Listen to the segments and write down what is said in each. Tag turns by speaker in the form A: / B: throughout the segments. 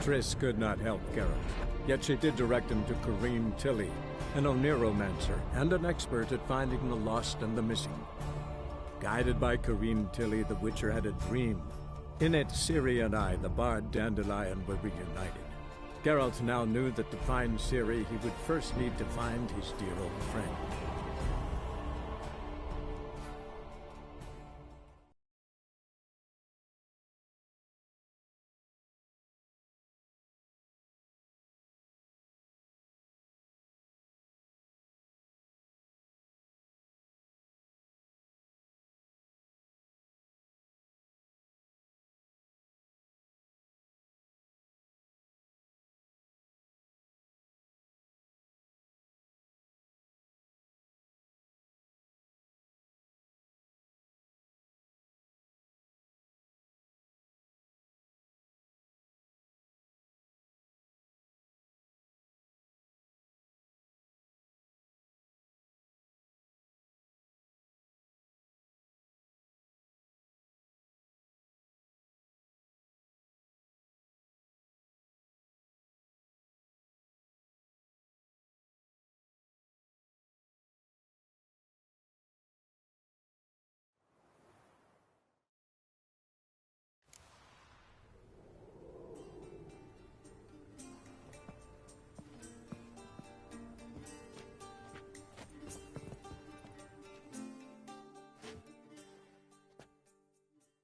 A: Triss could not help Geralt, yet she did direct him to Corrine Tilly, an Oniromancer and an expert at finding the lost and the missing. Guided by Corrine Tilly, the Witcher had a dream. In it, Ciri and I, the bard Dandelion, were reunited. Geralt now knew that to find Ciri, he would first need to find his dear old friend.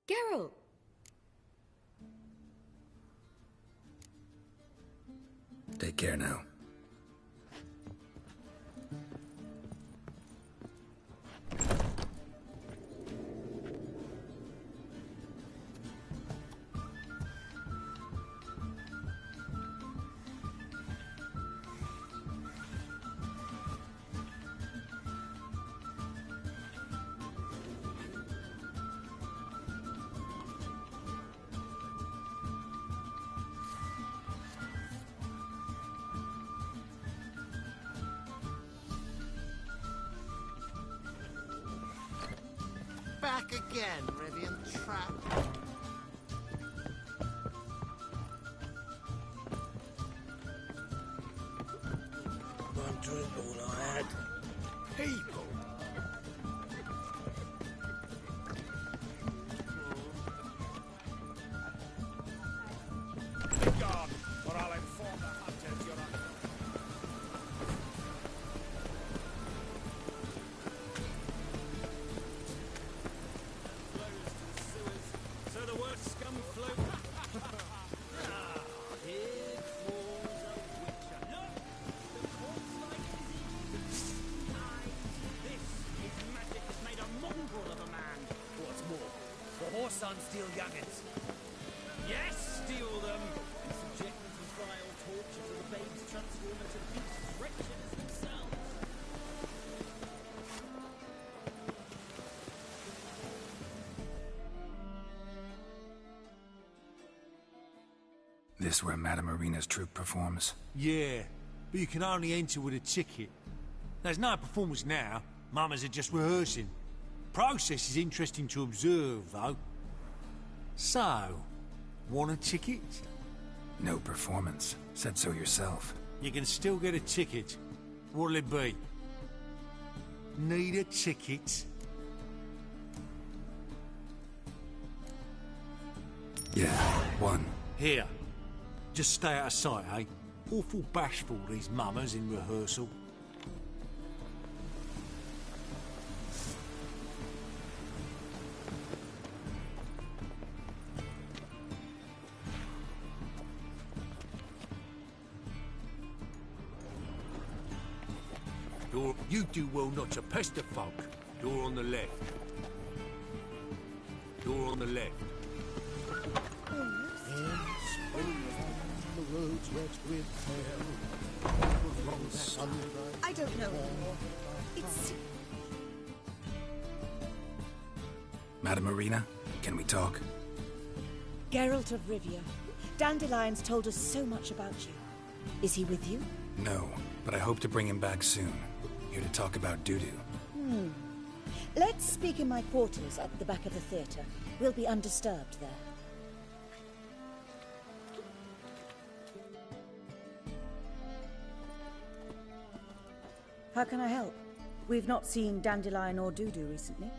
B: Geralt!
C: Take care now.
D: Back again, Rivian Trap.
E: One drink all I had. People!
F: Be gone, or I'll inform the hunters you're under. So the worst scum float. Here falls a witcher. Look! The corpse like disease. This is magic has made a mongrel of a man. What's more, the horse son steal youngins. Yes, steal them! And subject them to vile torture till the babes transform into beasts wretched as themselves.
C: This where Madame Irina's troupe performs?
E: Yeah, but you can only enter with a ticket. There's no performance now. Mamas are just rehearsing. Process is interesting to observe, though. So, want a ticket?
C: No performance. Said so yourself.
E: You can still get a ticket. What'll it be? Need a ticket?
C: Yeah, one.
E: Here. Just stay out of sight, eh? Awful bashful, these mamas in rehearsal. You do well not to pester folk. Door on the left. Door on the left.
B: I don't know anymore. It's...
C: Madame Irina, can we talk?
B: Geralt of Rivia. Dandelion's told us so much about you. Is he with you?
C: No, but I hope to bring him back soon. Here to talk about Dudu.
B: Let's speak in my quarters at the back of the theatre. We'll be undisturbed there. How can I help? We've not seen Dandelion or Dudu recently.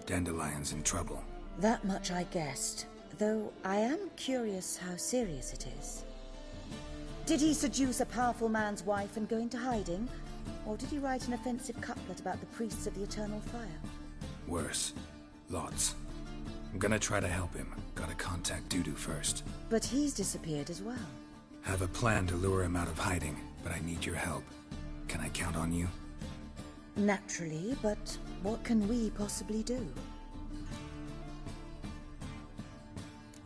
C: Dandelion's in trouble.
B: That much I guessed, though I am curious how serious it is. Did he seduce a powerful man's wife and go into hiding? Or did he write an offensive couplet about the priests of the eternal fire?
C: Worse. Lots. I'm gonna try to help him. Gotta contact Dudu first.
B: But he's disappeared as well.
C: Have a plan to lure him out of hiding, but I need your help. Can I count on you?
B: Naturally, but what can we possibly do?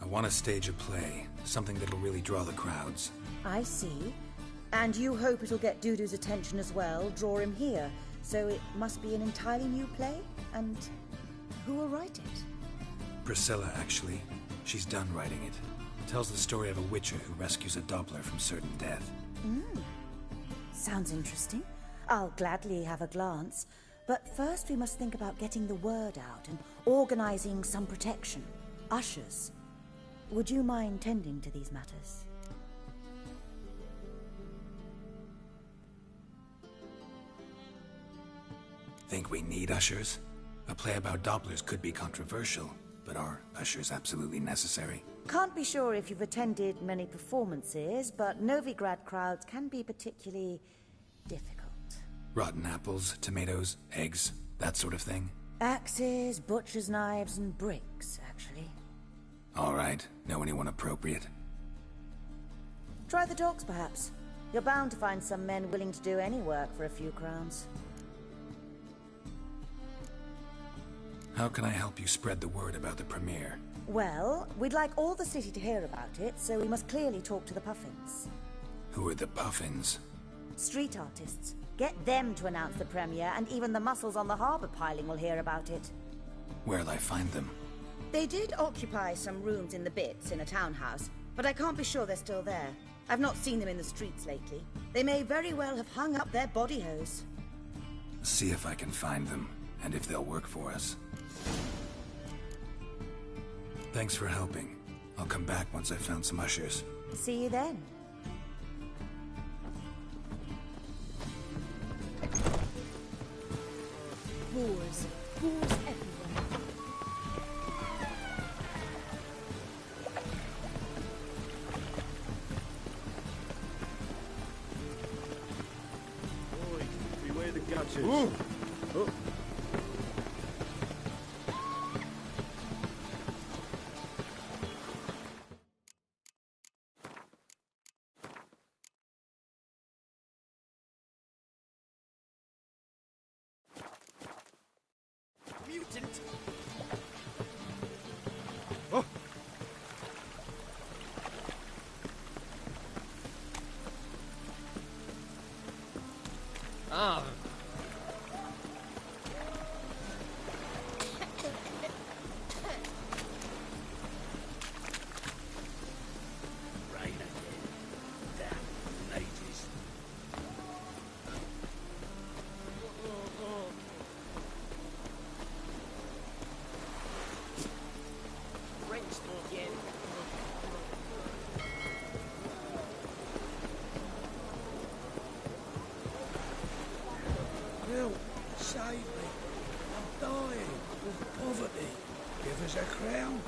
C: I want to stage a play. Something that'll really draw the crowds.
B: I see. And you hope it'll get Dudu's attention as well, draw him here. So it must be an entirely new play? And who will write it?
C: Priscilla, actually. She's done writing it. Tells the story of a witcher who rescues a Doppler from certain death.
B: Sounds interesting. I'll gladly have a glance. But first we must think about getting the word out and organizing some protection. Ushers. Would you mind tending to these matters?
C: Think we need ushers? A play about Dopplers could be controversial, but are ushers absolutely necessary?
B: Can't be sure if you've attended many performances, but Novigrad crowds can be particularly difficult.
C: Rotten apples, tomatoes, eggs, that sort of thing?
B: Axes, butcher's knives, and bricks, actually.
C: All right. Know anyone appropriate?
B: Try the dogs, perhaps. You're bound to find some men willing to do any work for a few crowns.
C: How can I help you spread the word about the premiere?
B: Well, we'd like all the city to hear about it, so we must clearly talk to the Puffins.
C: Who are the Puffins?
B: Street artists. Get them to announce the premiere, and even the muscles on the harbour piling will hear about it.
C: Where'll I find them?
B: They did occupy some rooms in the Bits in a townhouse, but I can't be sure they're still there. I've not seen them in the streets lately. They may very well have hung up their body hose.
C: See if I can find them, and if they'll work for us. Thanks for helping. I'll come back once I've found some ushers.
B: See you then.
G: Wars. Wars everywhere.
A: Boy, beware the gutches. Oh.
F: Mutant! Ah. Rain again. Damn mages. Drenched again.
H: Help! Save me! I'm dying of poverty. Give us a crown.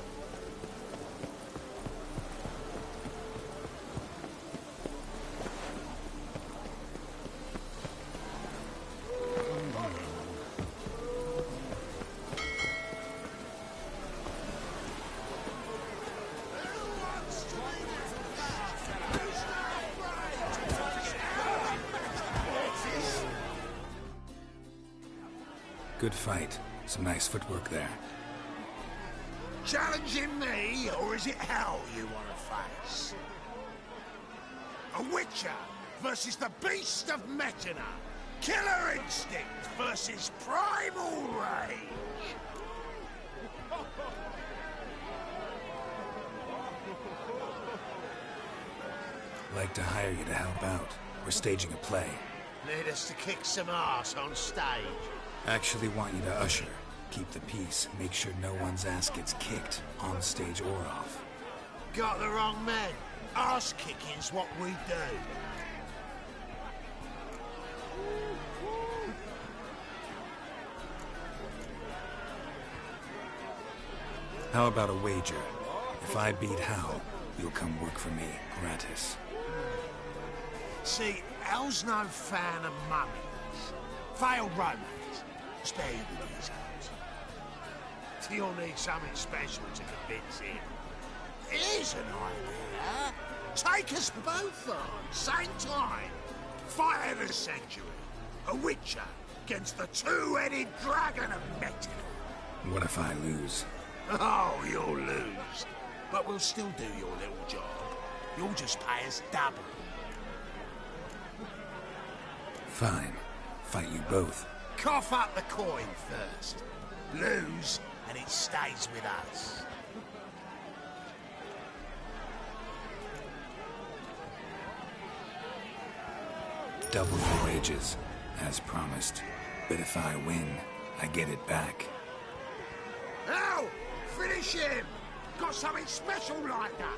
C: Good fight. Some nice footwork there.
D: Challenging me, or is it hell you want to face? A Witcher versus the Beast of Metina. Killer instinct versus primal rage.
C: Like to hire you to help out. We're staging a play.
D: Need us to kick some ass on stage.
C: Actually want you to usher. Keep the peace. Make sure no one's ass gets kicked, on stage or off.
D: Got the wrong men. Arse kicking's what we do.
C: How about a wager? If I beat Hal, you'll come work for me, gratis.
D: See, Hal's no fan of mummies. Failed romance. Spare you the details. You'll need something special to convince him. Here's an idea. Take us both on, same time. Fight of the century. A Witcher against the two-headed dragon of Metin.
C: What if I lose?
D: Oh, you'll lose. But we'll still do your little job. You'll just pay us double.
C: Fine. Fight you both.
D: Cough up the coin first. Lose, and it stays with us.
C: Double your wages, as promised. But if I win, I get it back.
D: Hal! Finish him! Got something special like that!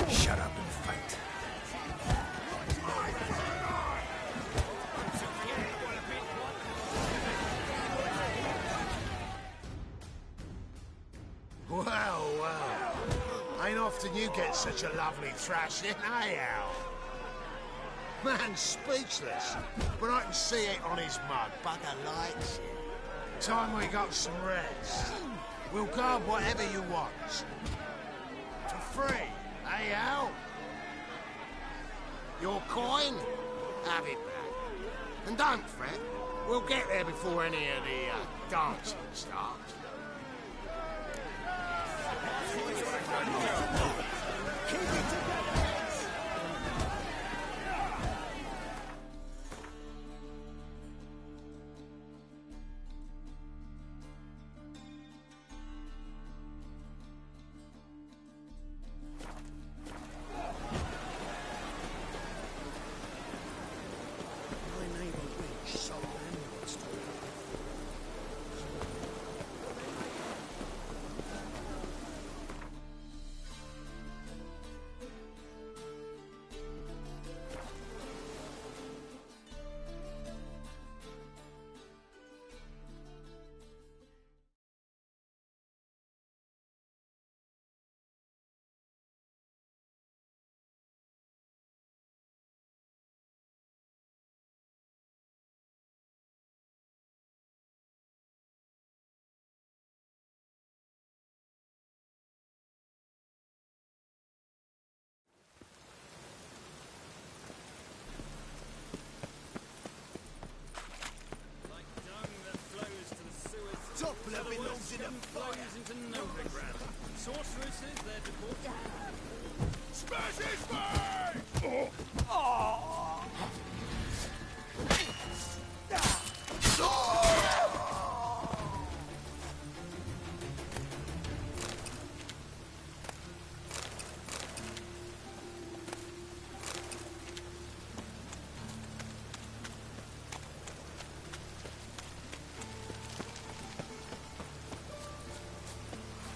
C: Shut up and fight.
D: Well, well. Ain't often you get such a lovely thrashing, eh, Hal? Man's speechless, but I can see it on his mug. Bugger likes it. Time we got some rest. We'll guard whatever you want. For free, eh, Hal? Your coin? Have it back. And don't fret. We'll get there before any of the dancing starts.
F: Doppler belongs in a fire. Into Novigrad. Sorceresses there to court.
D: Smash his face!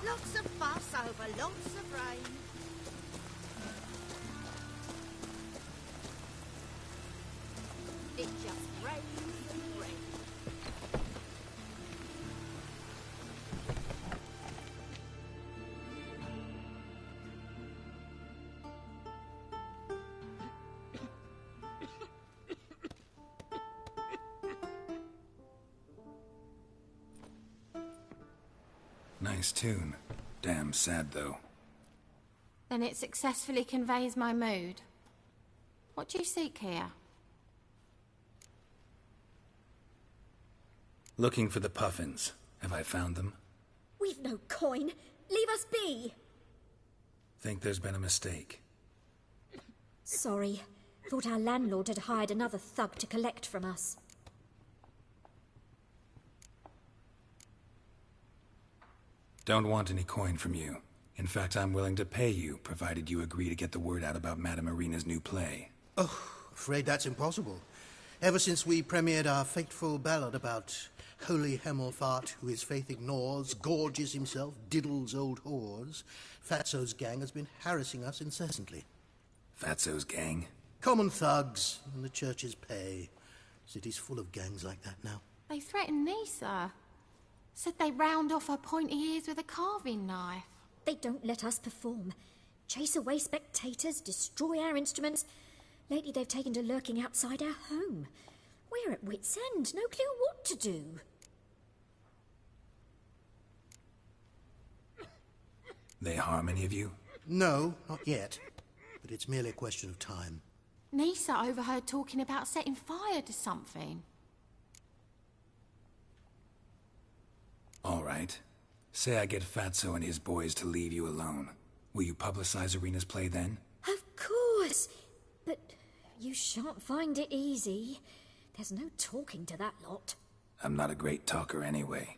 I: Lots of fuss over lots of rain. It just rains and rains.
C: Nice tune. Damn sad, though.
J: Then it successfully conveys my mood. What do you seek here?
C: Looking for the puffins. Have I found them?
K: We've no coin. Leave us be.
C: Think there's been a mistake.
K: Sorry. Thought our landlord had hired another thug to collect from us.
C: Don't want any coin from you. In fact, I'm willing to pay you, provided you agree to get the word out about Madame Irina's new play.
L: Oh, afraid that's impossible. Ever since we premiered our fateful ballad about Holy Hemelfart, who his faith ignores, gorges himself, diddles old whores, Fatso's gang has been harassing us incessantly.
C: Fatso's gang?
L: Common thugs, and the church's pay. City's full of gangs like that now.
J: They threatened Nisa. Said they round off her pointy ears with a carving knife.
K: They don't let us perform. Chase away spectators, destroy our instruments. Lately they've taken to lurking outside our home. We're at wit's end, no clue what to do.
C: They harm any of you?
L: No, not yet. But it's merely a question of time.
J: Nisa overheard talking about setting fire to something.
C: All right. Say I get Fatso and his boys to leave you alone. Will you publicize Irina's play then?
K: Of course. But you shan't find it easy. There's no talking to that lot.
C: I'm not a great talker anyway.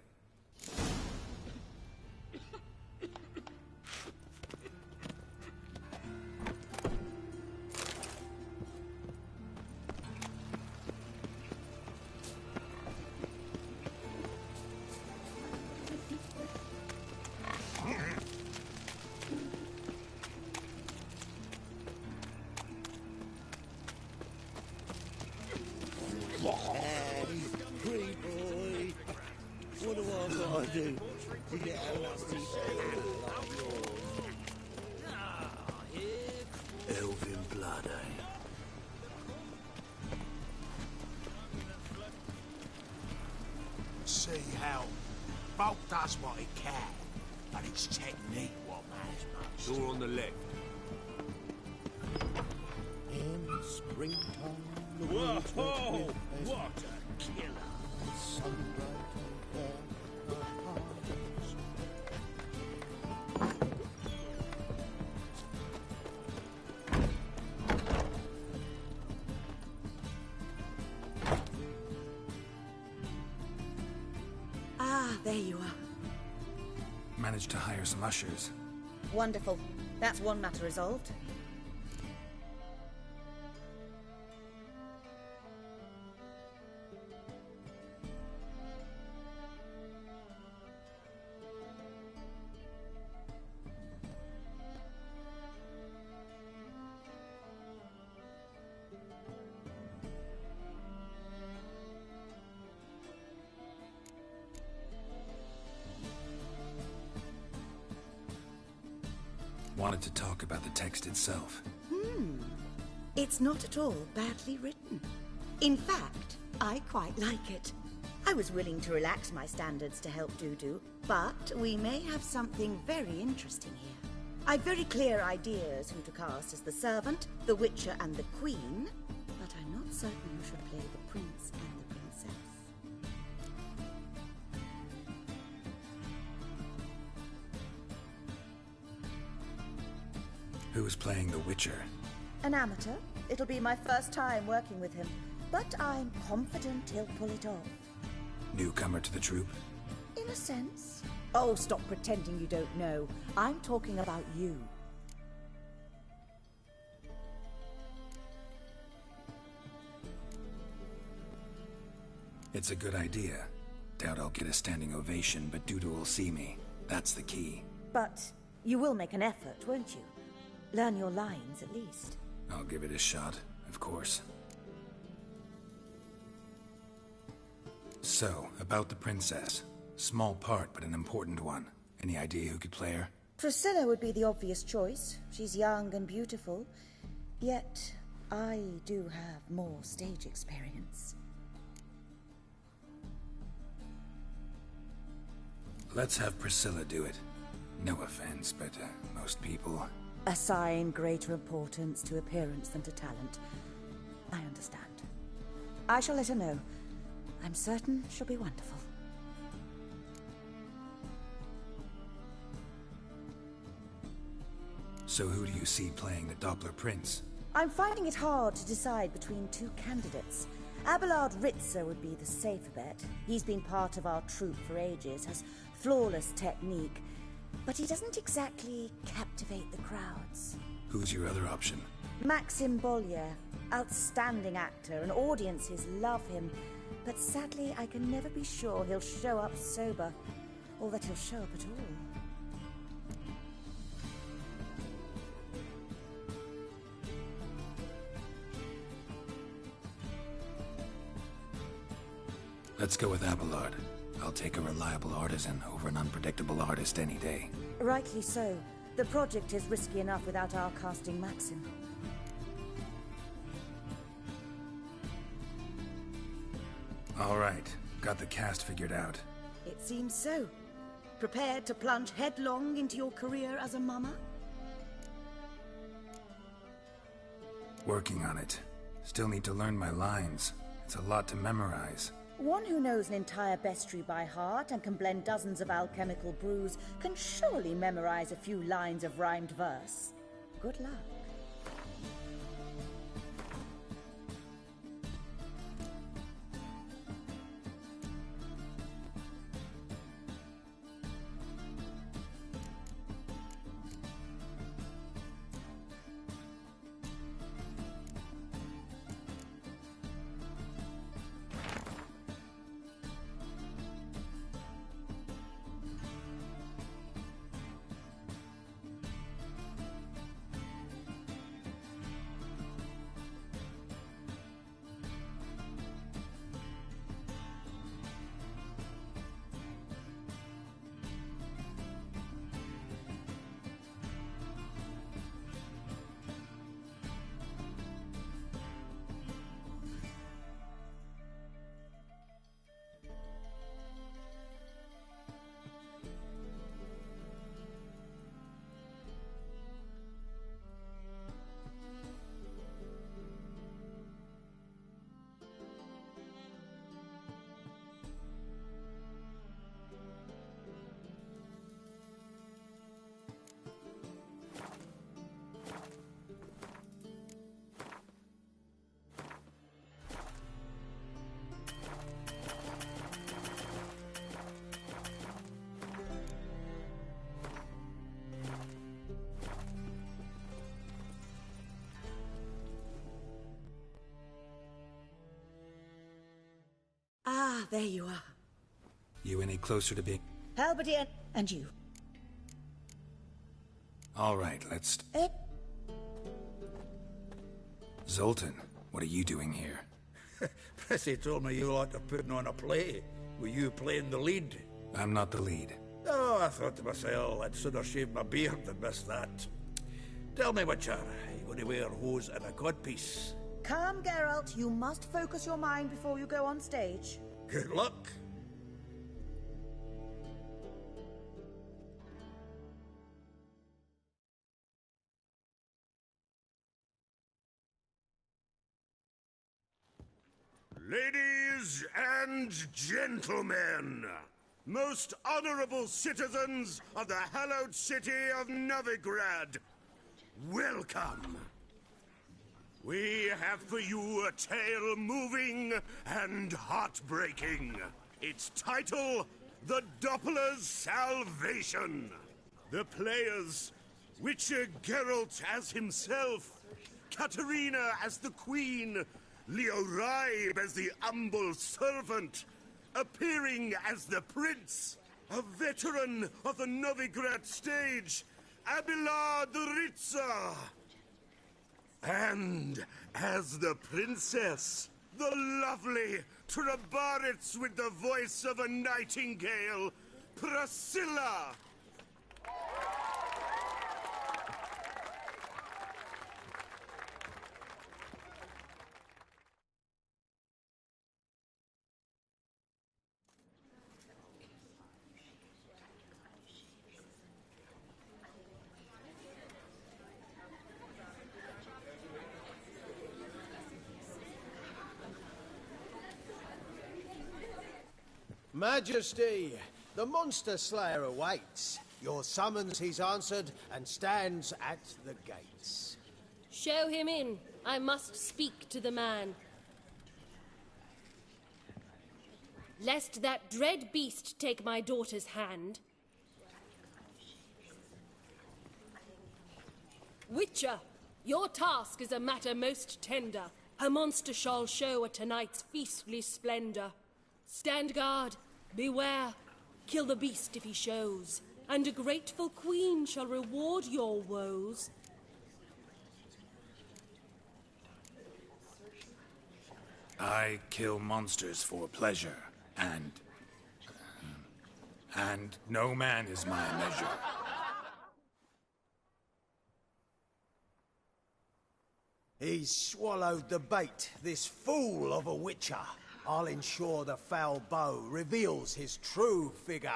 H: Pretty boy. What do I gotta do to get a lusty elven blood, eh?
D: See how Bolt does what he can, but it's technique what matters most.
E: Door on the left.
H: In springtime, the
F: Whoa!
H: woods were with
F: What a killer!
H: sunlight on our hearts.
B: Ah, there you are.
C: Managed to hire some ushers.
B: Wonderful. That's one matter resolved.
C: Wanted to talk about the text itself.
B: It's not at all badly written. In fact, I quite like it. I was willing to relax my standards to help Dudu, but we may have something very interesting here. I've very clear ideas who to cast as the servant, the Witcher, and the Queen, but I'm not certain who should play the Prince and the Princess.
C: Who's playing the Witcher?
B: An amateur. It'll be my first time working with him, but I'm confident he'll pull it off.
C: Newcomer to the troupe?
B: In a sense. Oh, stop pretending you don't know. I'm talking about you.
C: It's a good idea. Doubt I'll get a standing ovation, but Dudu will see me. That's the key.
B: But you will make an effort, won't you? Learn your lines, at least.
C: I'll give it a shot, of course. So, about the princess. Small part, but an important one. Any idea who could play her?
B: Priscilla would be the obvious choice. She's young and beautiful. Yet, I do have more stage experience.
C: Let's have Priscilla do it. No offense, but most people...
B: Assign greater importance to appearance than to talent. I understand. I shall let her know. I'm certain she'll be wonderful.
C: So who do you see playing the Doppler Prince?
B: I'm finding it hard to decide between two candidates. Abelard Ritzer would be the safer bet. He's been part of our troupe for ages, has flawless technique, but he doesn't exactly captivate the crowds.
C: Who's your other option?
B: Maxim Bollier, outstanding actor, and audiences love him. But sadly, I can never be sure he'll show up sober, or that he'll show up at all.
C: Let's go with Abelard. I'll take a reliable artisan over an unpredictable artist any day.
B: Rightly so. The project is risky enough without our casting Maxim.
C: All right, got the cast figured out.
B: It seems so. Prepared to plunge headlong into your career as a mama?
C: Working on it. Still need to learn my lines. It's a lot to memorize.
B: One who knows an entire bestiary by heart and can blend dozens of alchemical brews can surely memorize a few lines of rhymed verse. Good luck. Ah, there you are.
C: You any closer to being...
B: Halberdier, and you.
C: All right, let's... Zoltan, what are you doing here?
H: Prissy told me you liked to putting on a play. Were you playing the lead?
C: I'm not the lead.
H: Oh, I thought to myself, I'd sooner shave my beard than miss that. Tell me, Witcher, are you going to wear hose and a codpiece?
B: Calm, Geralt. You must focus your mind before you go on stage.
H: Good luck.
D: Ladies and gentlemen, most honorable citizens of the hallowed city of Novigrad, welcome. We have for you a tale moving and heartbreaking. Its title, The Doppler's Salvation. The players, Witcher Geralt as himself, Katarina as the Queen, Leo Raib as the humble servant, appearing as the Prince, a veteran of the Novigrad stage, Abelard Ritzer. And as the princess, the lovely Trebaritz with the voice of a nightingale, Priscilla.
M: Majesty, the Monster Slayer awaits. Your summons he's answered and stands at the gates.
G: Show him in. I must speak to the man. Lest that dread beast take my daughter's hand. Witcher, your task is a matter most tender. Her monster shall show at tonight's feastly splendor. Stand guard, beware, kill the beast if he shows, and a grateful queen shall reward your woes.
C: I kill monsters for pleasure, and no man is my measure.
M: He's swallowed the bait, this fool of a witcher. I'll ensure the foul bow reveals his true figure.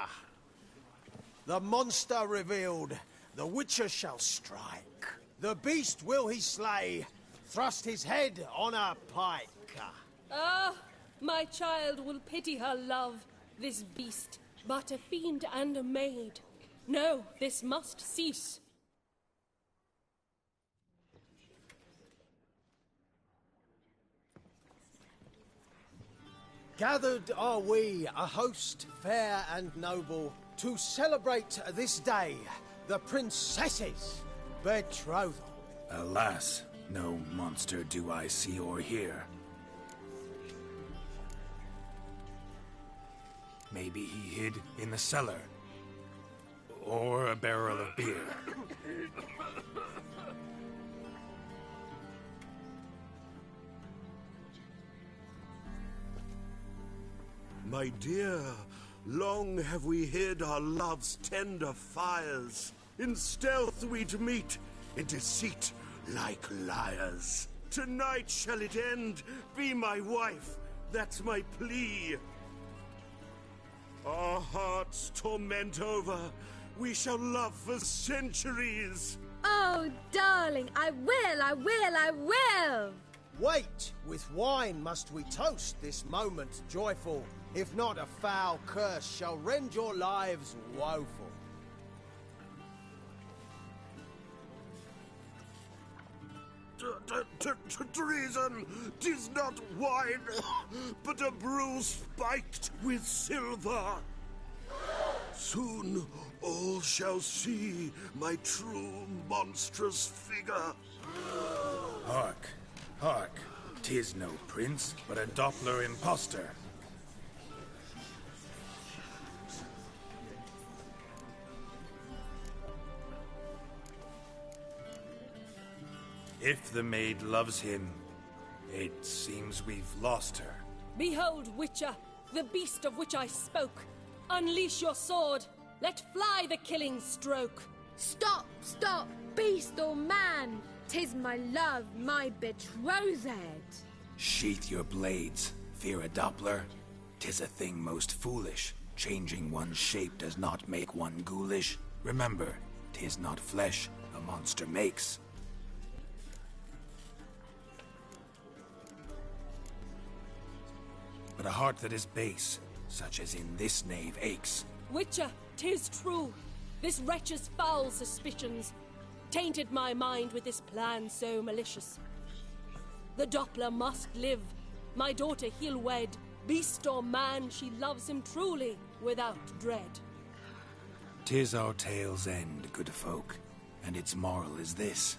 M: The monster revealed, the witcher shall strike. The beast will he slay, thrust his head on a pike.
G: Ah, my child will pity her love, this beast, but a fiend and a maid. No, this must cease.
M: Gathered are we, a host fair and noble, to celebrate this day, the princess's betrothal.
C: Alas, no monster do I see or hear. Maybe he hid in the cellar, or a barrel of beer.
D: My dear, long have we hid our love's tender fires. In stealth we'd meet, in deceit like liars. Tonight shall it end, be my wife, that's my plea. Our hearts torment over, we shall love for centuries.
N: Oh, darling, I will!
M: Wait, with wine must we toast this moment joyful. If not, a foul curse shall rend your lives woeful.
D: Treason! 'Tis not wine, but a brew spiked with silver. Soon all shall see my true monstrous figure.
C: Hark, hark, 'tis no prince, but a Doppler impostor. If the maid loves him, it seems we've lost her.
G: Behold, Witcher, the beast of which I spoke. Unleash your sword. Let fly the killing stroke.
N: Stop, stop, beast or man. 'Tis my love, my betrothed.
C: Sheath your blades, fear a Doppler. 'Tis a thing most foolish. Changing one's shape does not make one ghoulish. Remember, 'tis not flesh a monster makes. But a heart that is base, such as in this knave, aches.
G: Witcher, 'tis true. This wretch's foul suspicions tainted my mind with this plan so malicious. The Doppler must live. My daughter he'll wed. Beast or man, she loves him truly, without dread.
C: 'Tis our tale's end, good folk, and its moral is this.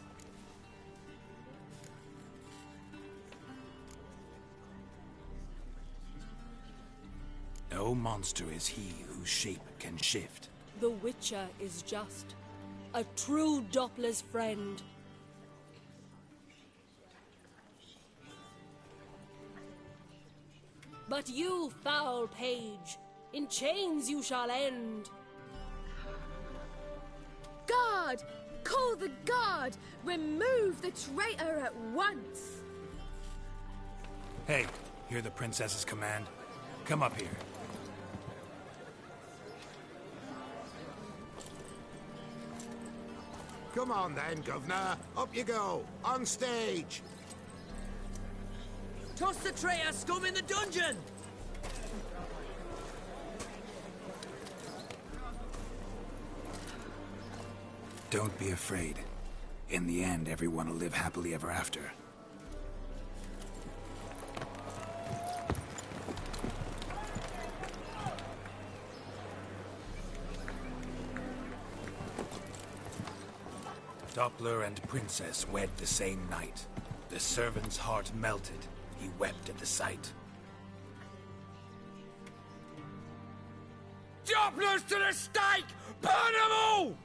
C: No monster is he whose shape can shift.
G: The Witcher is just a true Doppler's friend. But you, foul page, in chains you shall end.
N: Guard! Call the guard! Remove the traitor at once!
C: Hey, hear the princess's command? Come up here.
D: Come on then, Governor. Up you go. On stage.
F: Toss the traitor scum in the dungeon!
C: Don't be afraid. In the end, everyone will live happily ever after. Doppler and Princess wed the same night. The servant's heart melted. He wept at the sight.
F: Dopplers to the stake! Burn them all!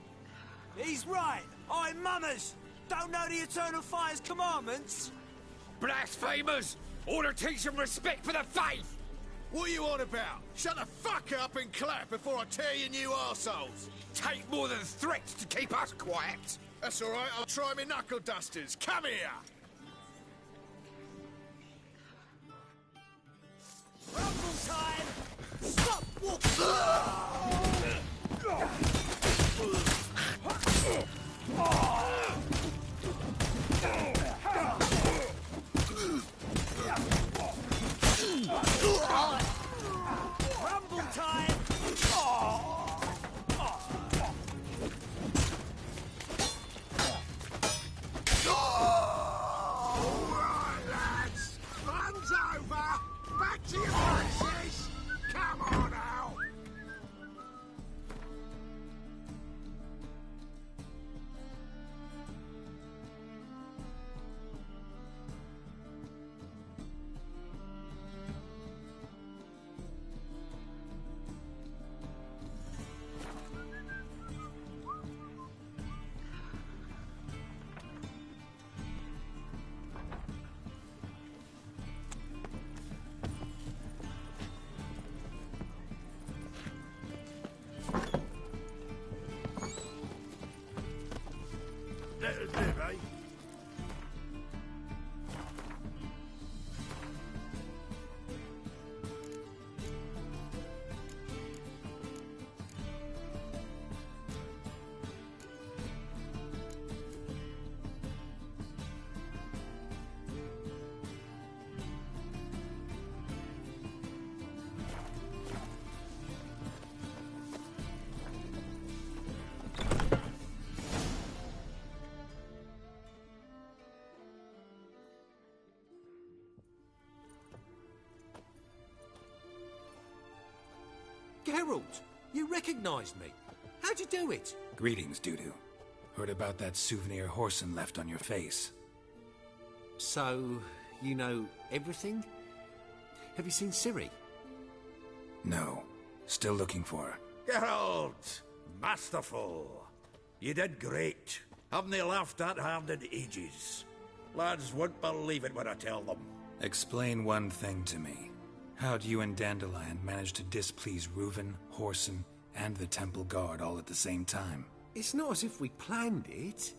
M: He's right. I'm mummers. Don't know the Eternal Fire's commandments.
F: Blasphemers! Order teach them respect for the faith!
D: What are you on about? Shut the fuck up and clap before I tear you new arseholes!
F: Take more than threats to keep us quiet!
D: That's all right, I'll try my knuckle dusters. Come here!
M: Rumble time! Stop walking! Rumble time!
D: Alright, lads! Fun's over! Back to your places! Come on now! Let us live, eh?
E: Geralt, you recognized me. How'd you do it?
C: Greetings, Dudu. Heard about that souvenir Whoreson left on your face.
E: So, you know everything? Have you seen Ciri?
C: No. Still looking for her.
H: Geralt! Masterful! You did great. Haven't they laughed that hard in ages? Lads won't believe it when I tell them.
C: Explain one thing to me. How'd you and Dandelion manage to displease Reuven, Whoreson, and the Temple Guard all at the same time?
E: It's not as if we planned it.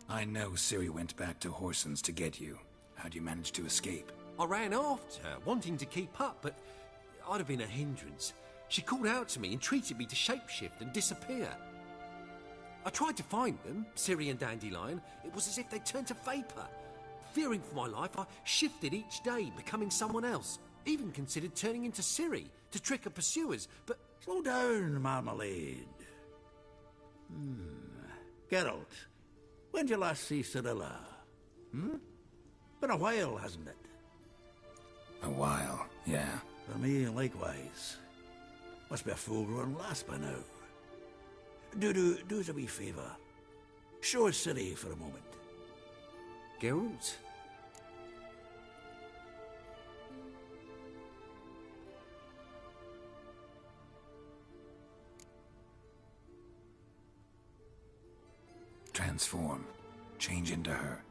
C: I know Ciri went back to Whoreson's to get you. How'd you manage to escape?
E: I ran after her, wanting to keep up, but I'd have been a hindrance. She called out to me and treated me to shapeshift and disappear. I tried to find them, Ciri and Dandelion. It was as if they'd turned to vapour. Fearing for my life, I shifted each day, becoming someone else. Even considered turning into Ciri to trick her pursuers, but...
H: Slow down, Marmalade. Geralt, when did you last see Cirilla? Been a while, hasn't it?
C: A while, yeah.
H: For me, likewise. Must be a full-grown lass by now. Do us a wee favour. Show us Ciri for a moment.
E: Geralt?
C: Transform. Change into her.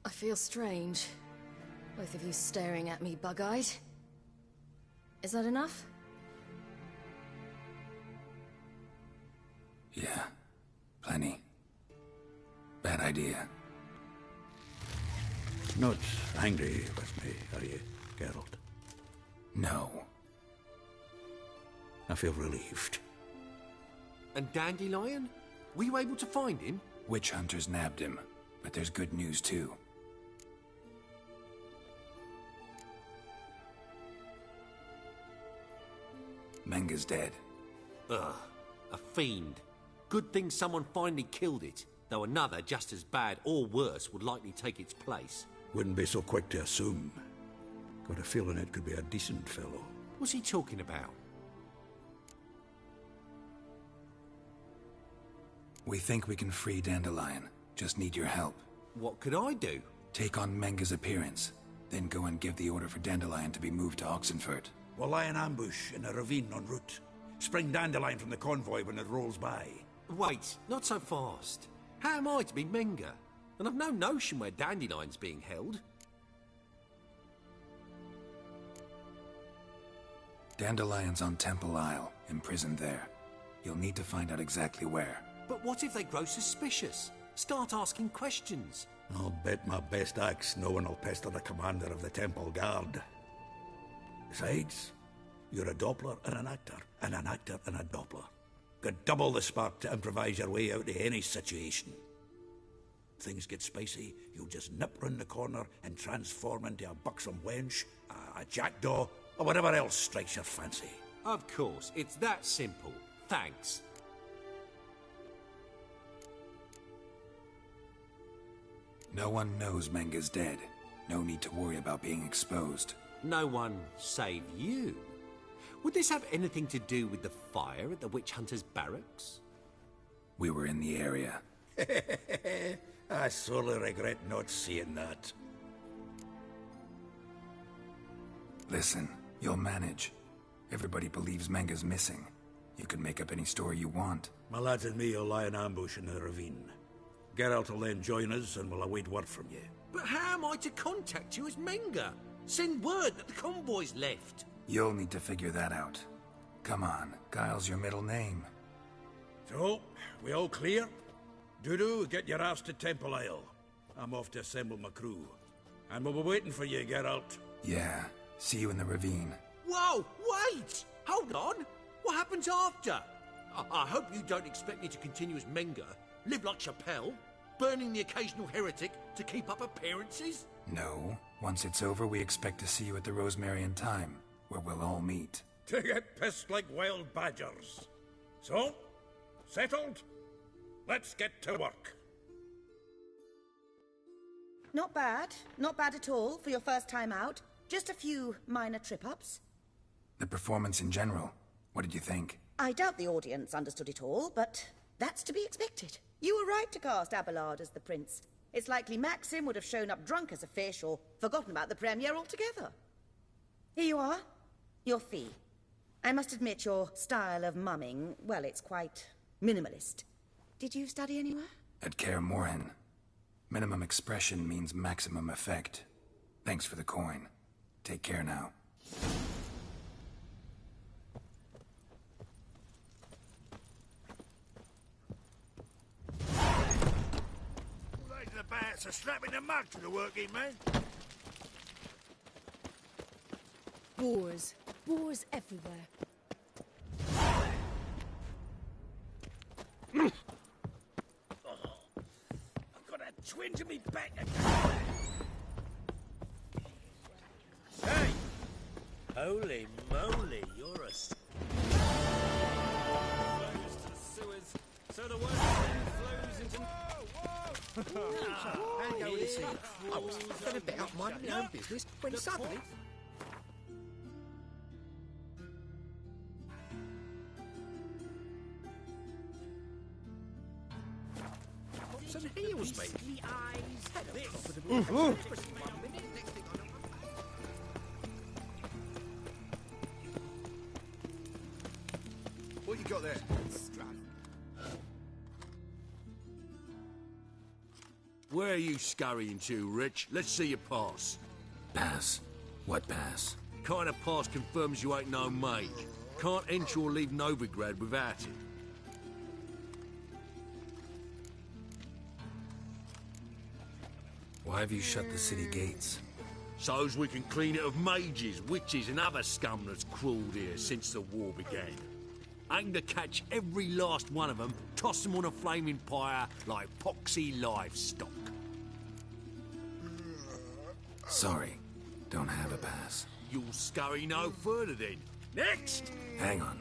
O: I feel strange. Both of you staring at me bug-eyed. Is that enough?
C: Yeah, idea.
H: Not angry with me, are you, Geralt?
C: No.
H: I feel relieved.
P: And Dandelion? Were you able to find him?
C: Witch hunters nabbed him, but there's good news too. Menga's dead.
P: Ugh, a fiend. Good thing someone finally killed it, though another just as bad or worse would likely take its place.
H: Wouldn't be so quick to assume. Got a feeling it could be a decent fellow.
P: What's he talking about?
C: We think we can free Dandelion. Just need your help.
P: What could I do?
C: Take on Menga's appearance, then go and give the order for Dandelion to be moved to Oxenfurt.
H: We'll lie in ambush in a ravine en route. Spring Dandelion from the convoy when it rolls by.
P: Wait, not so fast. How am I to be Menga? And I've no notion where Dandelion's being held.
C: Dandelion's on Temple Isle, imprisoned there. You'll need to find out exactly where.
P: But what if they grow suspicious? Start asking questions.
H: I'll bet my best axe no one will pester the commander of the Temple Guard. Besides, you're a Doppler and an actor and a Doppler. Got double the spark to improvise your way out of any situation. Things get spicy, you'll just nip round the corner and transform into a buxom wench, a jackdaw, or whatever else strikes your fancy.
P: Of course, it's that simple. Thanks.
C: No one knows Menga's dead. No need to worry about being exposed.
P: No one save you. Would this have anything to do with the fire at the Witch Hunters' barracks?
C: We were in the area.
H: I sorely regret not seeing that.
C: Listen, you'll manage. Everybody believes Menga's missing. You can make up any story you want.
H: My lads and me will lie in ambush in the ravine. Geralt will then join us and we'll await word from you.
P: But how am I to contact you as Menga? Send word that the convoy's left.
C: You'll need to figure that out. Come on, Guile's your middle name.
H: So, we all clear? Dudu, get your ass to Temple Isle. I'm off to assemble my crew. And we'll be waiting for you, Geralt.
C: Yeah, see you in the ravine.
P: Whoa, wait! Hold on! What happens after? I hope you don't expect me to continue as Menga, live like Chappelle, burning the occasional heretic to keep up appearances?
C: No. Once it's over, we expect to see you at the Rosemarian Time, where we'll all meet.
H: To get pissed like wild badgers. So, settled? Let's get to work.
B: Not bad. Not bad at all for your first time out. Just a few minor trip-ups.
C: The performance in general, what did you think?
B: I doubt the audience understood it all, but that's to be expected. You were right to cast Abelard as the prince. It's likely Maxim would have shown up drunk as a fish or forgotten about the premiere altogether. Here you are. Your fee. I must admit your style of mumming, well, it's quite minimalist. Did you study anywhere?
C: At Kaer Morhen. Minimum expression means maximum effect. Thanks for the coin. Take care now.
D: The bats are slapping the mug to the working man.
N: Boars. Boars everywhere.
D: I've got a twinge in me back again.
F: Hey! Holy moly, you're a... Flows to the sewers, so the water flows into...
Q: How you go with this here? I was fucking about minding my own business when suddenly... Pops and heels, mate.
D: What you got there?
E: Where are you scurrying to, Rich? Let's see your pass.
C: Pass? What pass?
E: Kind of pass confirms you ain't no make. Can't enter or leave Novigrad without it.
C: Why have you shut the city gates?
P: So's we can clean it of mages, witches, and other scum that's crawled here since the war began. Aim to catch every last one of them, toss them on a flaming pyre like poxy livestock.
C: Sorry, don't have a pass.
P: You'll scurry no further then. Next!
C: Hang on.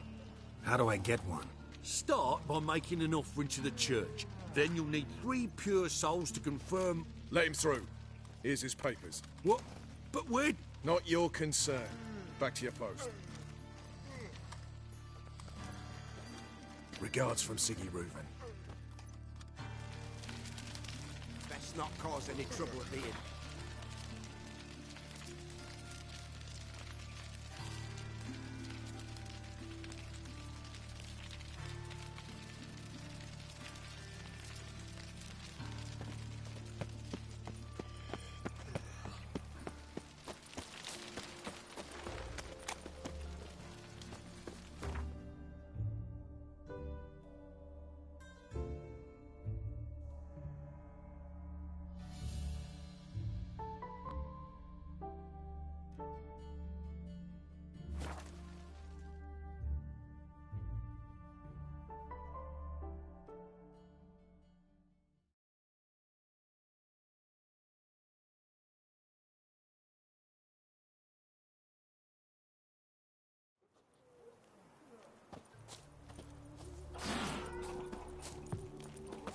C: How do I get one?
P: Start by making an offering to the church. Then you'll need 3 pure souls to confirm...
R: Let him through. Here's his papers.
P: What? But we're...
R: Not your concern. Back to your post. Regards from Siggy Reuven.
Q: Best not cause any trouble at the inn.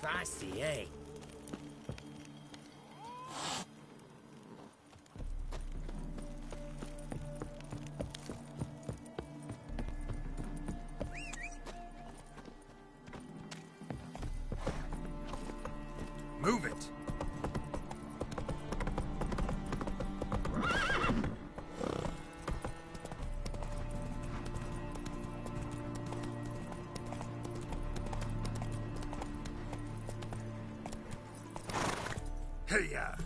Q: Fancy, eh?
R: Move it!
H: Hey-ya!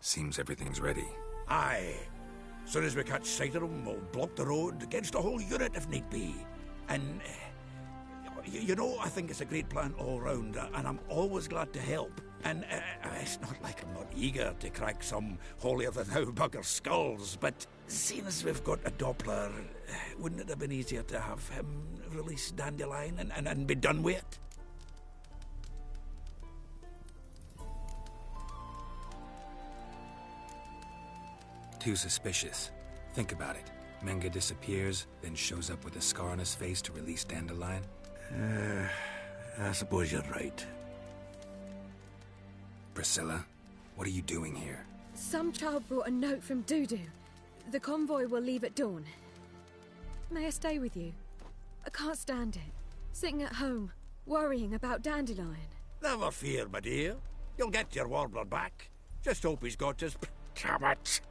C: Seems everything's ready.
H: Aye. Soon as we catch sight of them, we'll block the road against the whole unit if need be. And... you know, I think it's a great plan all round, and I'm always glad to help. And it's not like I'm not eager to crack some holier-than-thou bugger skulls, but seeing as we've got a Doppler, wouldn't it have been easier to have him release Dandelion and be done with it?
C: Too suspicious. Think about it. Menga disappears, then shows up with a scar on his face to release Dandelion.
H: I suppose you're right.
C: Priscilla, what are you doing here?
N: Some child brought a note from Dudu. The convoy will leave at dawn. May I stay with you? I can't stand it. Sitting at home, worrying about Dandelion.
H: Never fear, my dear. You'll get your warbler back. Just hope he's got his... Damn it!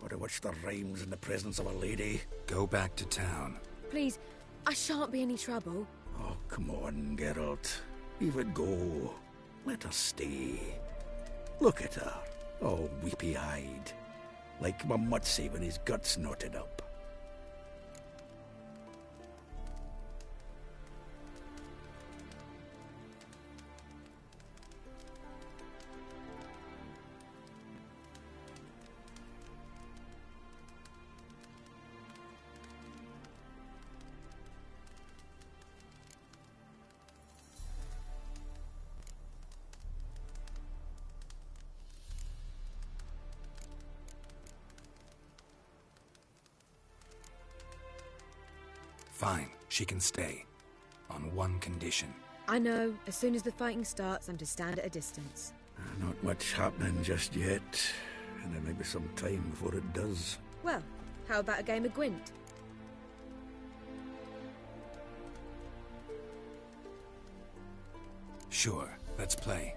H: Gotta watch the rhymes in the presence of a lady.
C: Go back to town.
N: Please, I shan't be any trouble.
H: Oh, come on, Geralt. Leave it go. Let her stay. Look at her, all weepy-eyed. Like my Mutsy when his guts knotted up.
C: Fine, she can stay. On one condition.
N: I know, as soon as the fighting starts, I'm to stand at a distance.
H: Not much happening just yet. And there may be some time before it does.
N: Well, how about a game of Gwent?
C: Sure, let's play.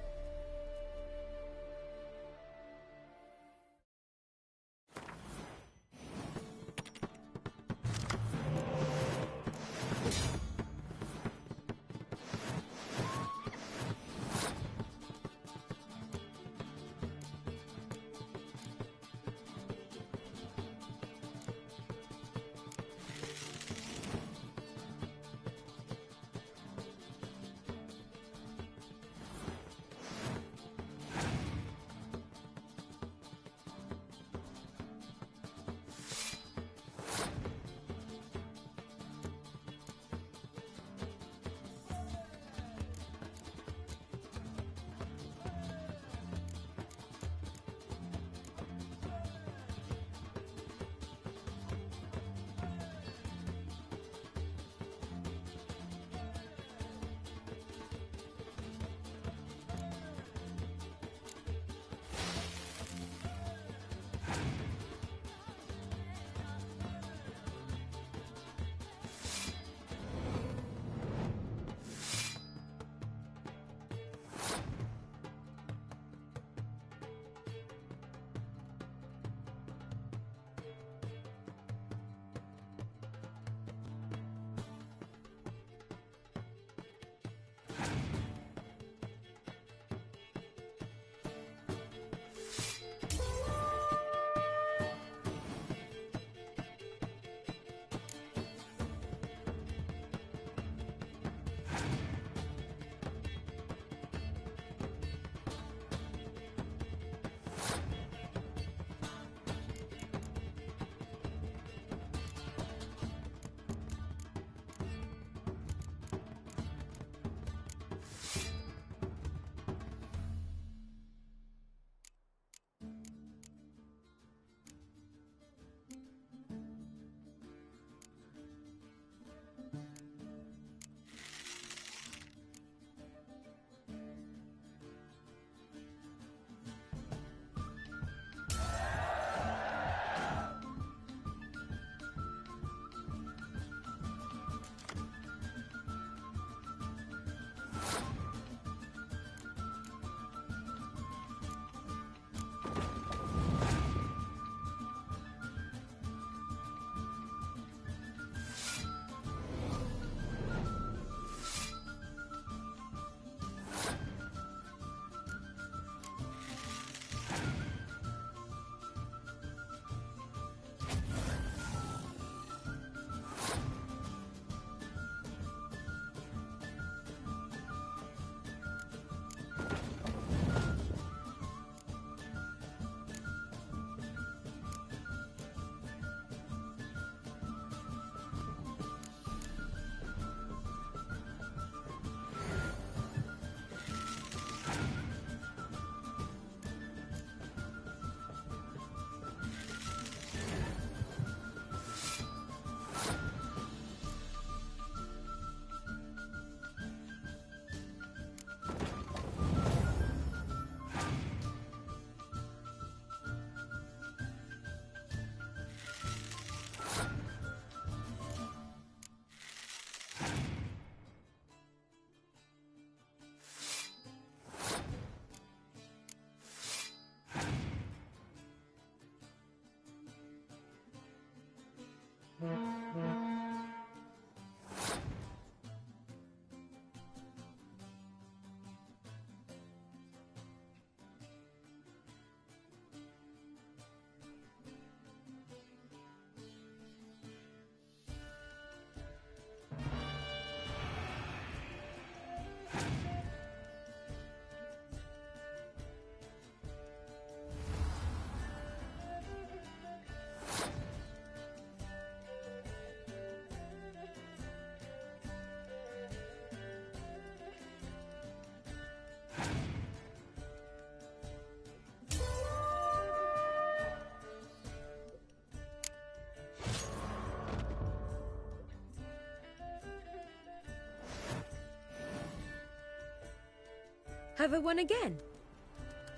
N: Have I won again?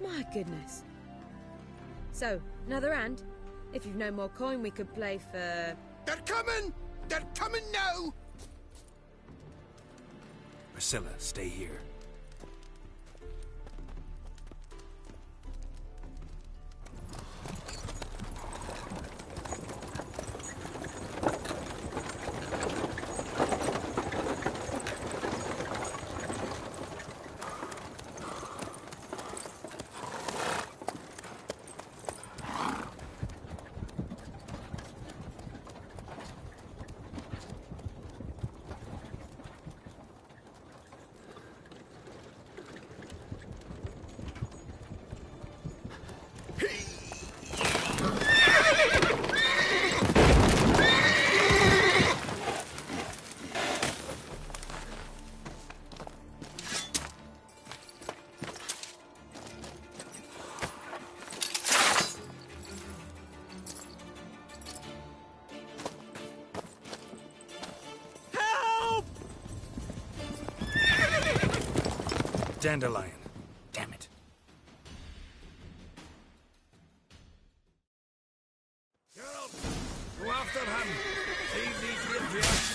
N: My goodness. So, another hand? If you've no more coin, we could play for...
D: They're coming! They're coming now!
C: Priscilla, stay here. Dandelion. Damn it.
D: Geralt, go after him. Save these idiots.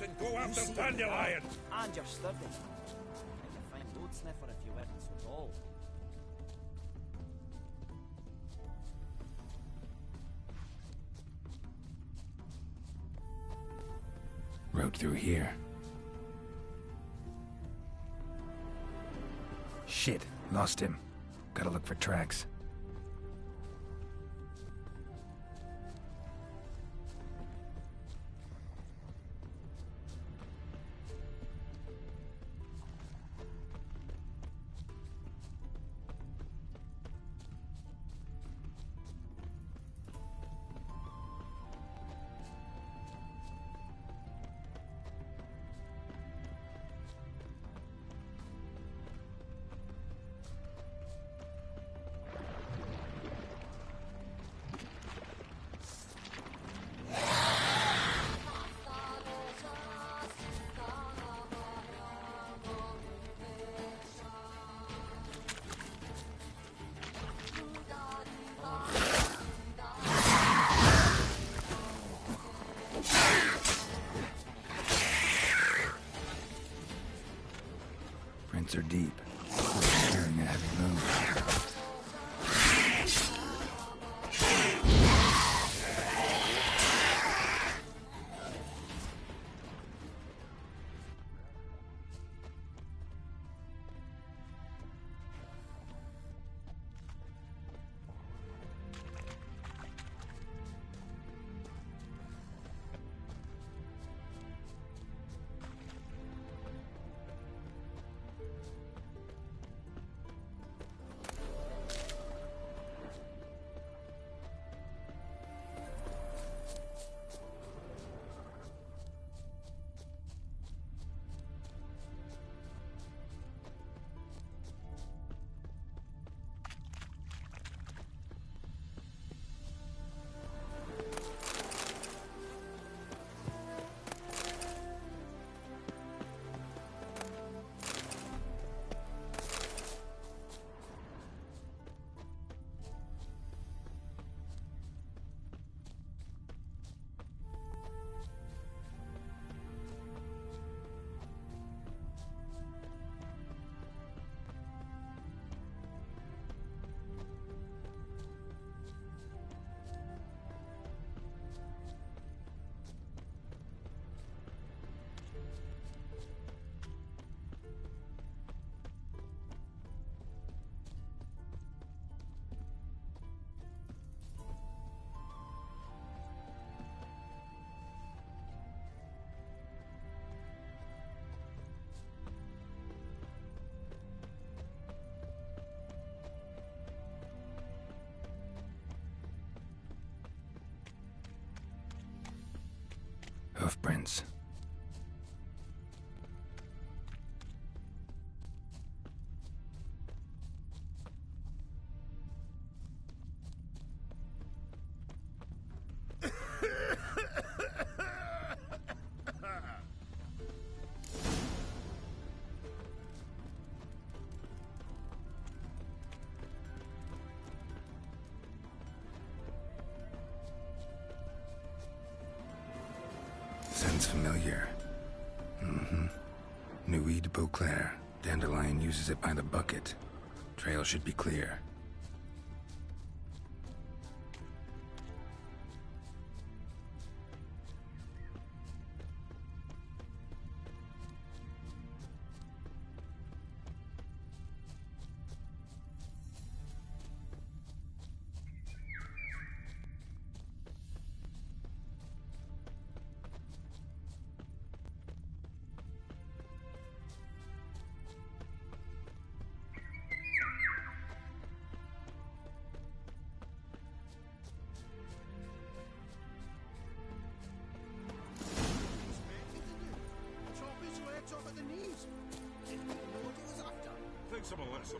P: And go after Dandelion!
F: And you're sturdy. Make a fine road sniffer if you weren't so tall.
C: Road through here. Shit, lost him. Gotta look for tracks. Prints are deep, carrying a heavy load. Prince. Sounds familiar. Nuit Beauclair. Dandelion uses it by the bucket. Trail should be clear.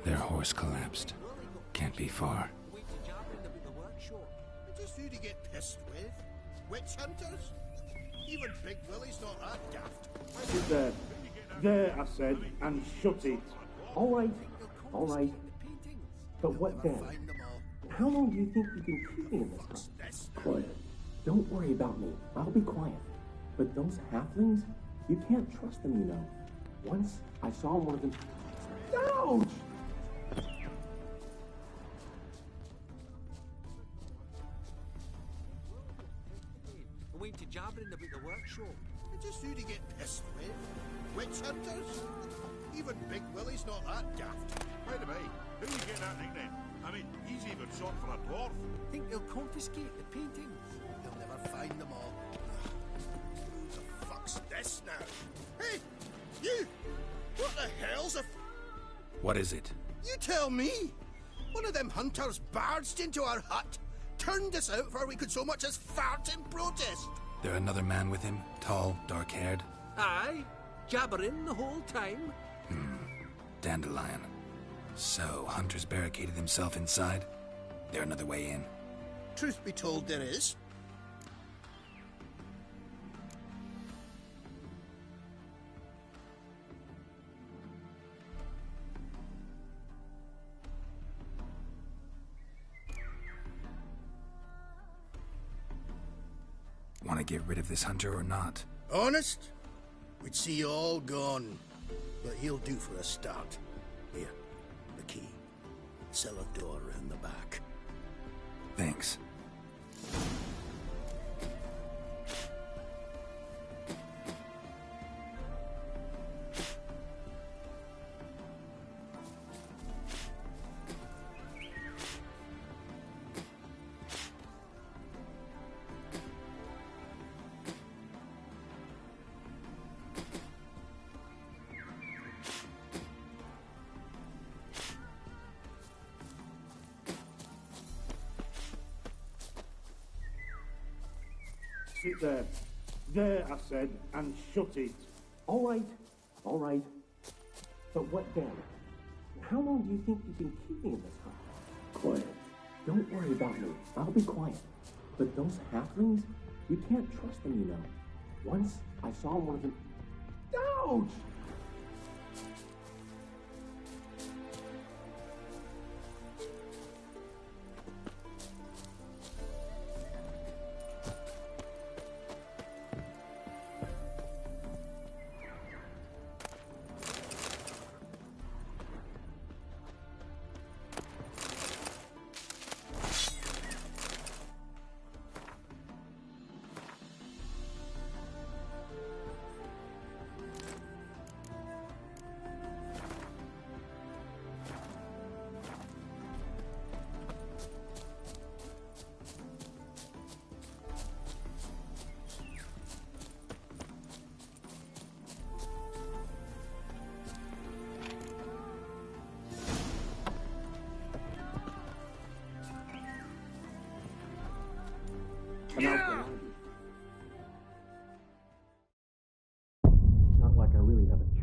C: Their horse collapsed. Can't be far.
L: Just who to get pissed with? Witch hunters? Even Big Willie's not that daft.
S: Sit there. There, I said, and shut it. All right. But what then? How long do you think you can keep me in this house? Quiet. Don't worry about me. I'll be quiet. But those halflings, you can't trust them, you know. Once I saw one of them... Ouch!
Q: Went to jobbing in the workshop.
L: Just who to get pissed with? Witch hunters? Even Big Willie's not that daft.
D: By the way, who you getting that nickname? I mean, he's even short for a dwarf.
Q: Think they'll confiscate the paintings?
L: They'll never find them all. Who the fuck's this now? Hey, you! What the hell's a...
C: What is it?
L: You tell me! One of them hunters barged into our hut, turned us out before we could so much as fart in protest.
C: There another man with him? Tall, dark-haired?
Q: Aye, jabbering the whole time.
C: Dandelion. So, Hunter's barricaded himself inside? There another way in?
L: Truth be told, there is.
C: Want to get rid of this hunter or not?
L: Honest? We'd see you all gone. But he'll do for a start. Here, the key. Cellar door round the back.
C: Thanks.
S: Sit there. There, I said, and shut it. All right. But what then? How long do you think you can keep me in this house? Quiet. Don't worry about me. I'll be quiet. But those halflings, you can't trust them, you know. Once I saw one of them... Ouch!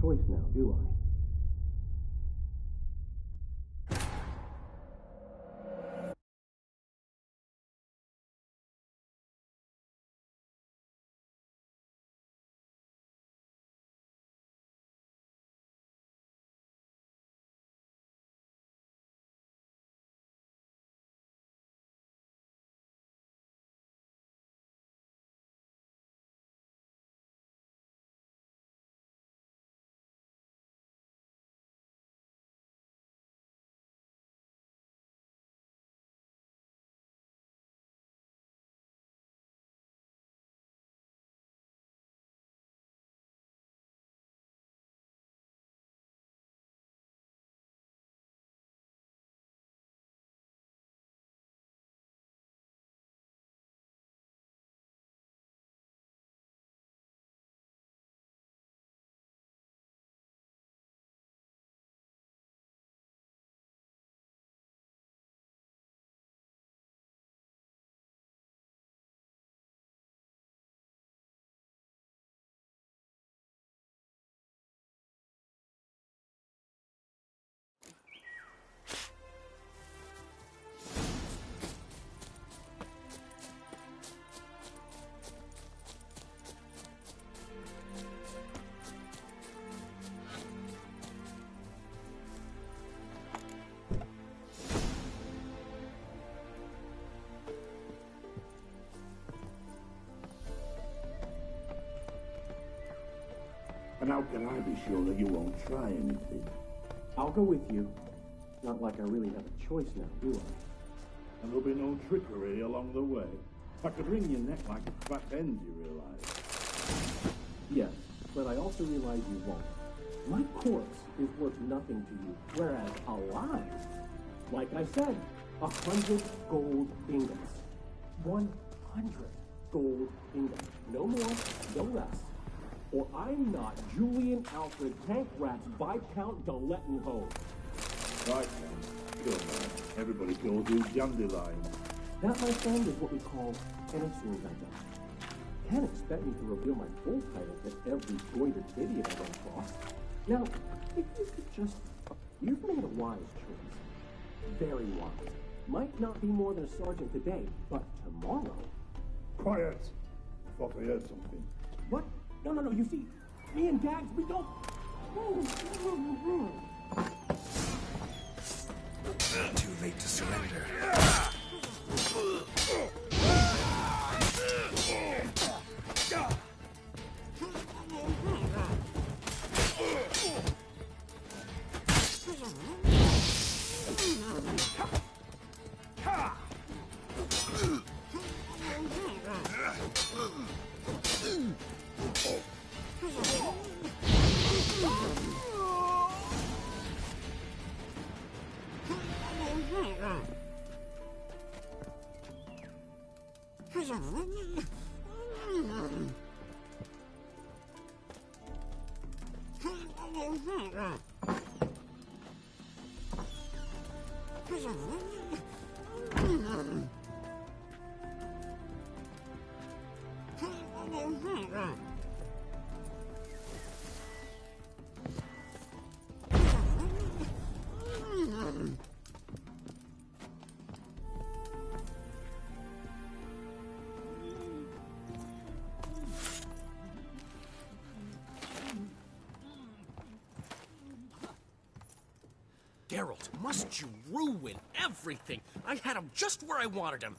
S: choice now, do I? And how can I be sure that you won't try anything? I'll go with you. Not like I really have a choice now, do I? And there'll be no trickery along the way. I could wring your neck like a fat end, you realize? Yes, but I also realize you won't. My corpse is worth nothing to you, whereas alive, like I said, 100 gold ingots. 100 gold ingots. No more, no less. Or I'm not Julian Alfred Tank Rats Viscount Galettenholm. Viscount? Sure, man. Everybody calls you Dandelion. That, my friend, is what we call answering that die. Can't expect me to reveal my full title to every goited idiot I run across. Now, if you could just... You've made a wise choice. Very wise. Might not be more than a sergeant today, but tomorrow... Quiet! I thought I heard something. What? No, you see, me and Dags, we don't...
C: Too late to surrender.
F: Geralt, must you ruin everything? I had him just where I wanted him.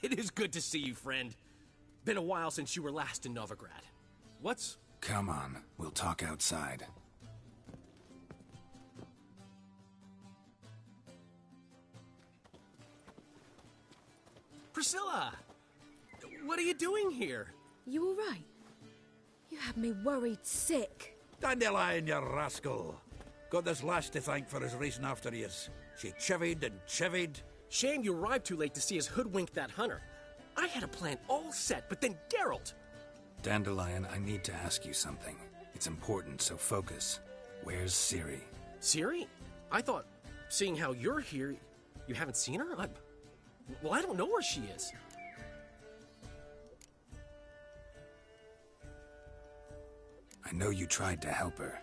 F: It is good to see you, friend. Been a while since you were last in Novigrad. What's...
C: Come on, we'll talk outside.
F: Priscilla! What are you doing here?
N: You all right? You had me worried sick.
H: Dandelion, you rascal. Got this lass to thank for his racing after yous. She chivied and chivied.
F: Shame you arrived too late to see us hoodwink that hunter. I had a plan all set, but then Geralt...
C: Dandelion, I need to ask you something. It's important, so focus. Where's Ciri?
F: Ciri? I thought, seeing how you're here, you haven't seen her? Well, I don't know where she is.
C: I know you tried to help her.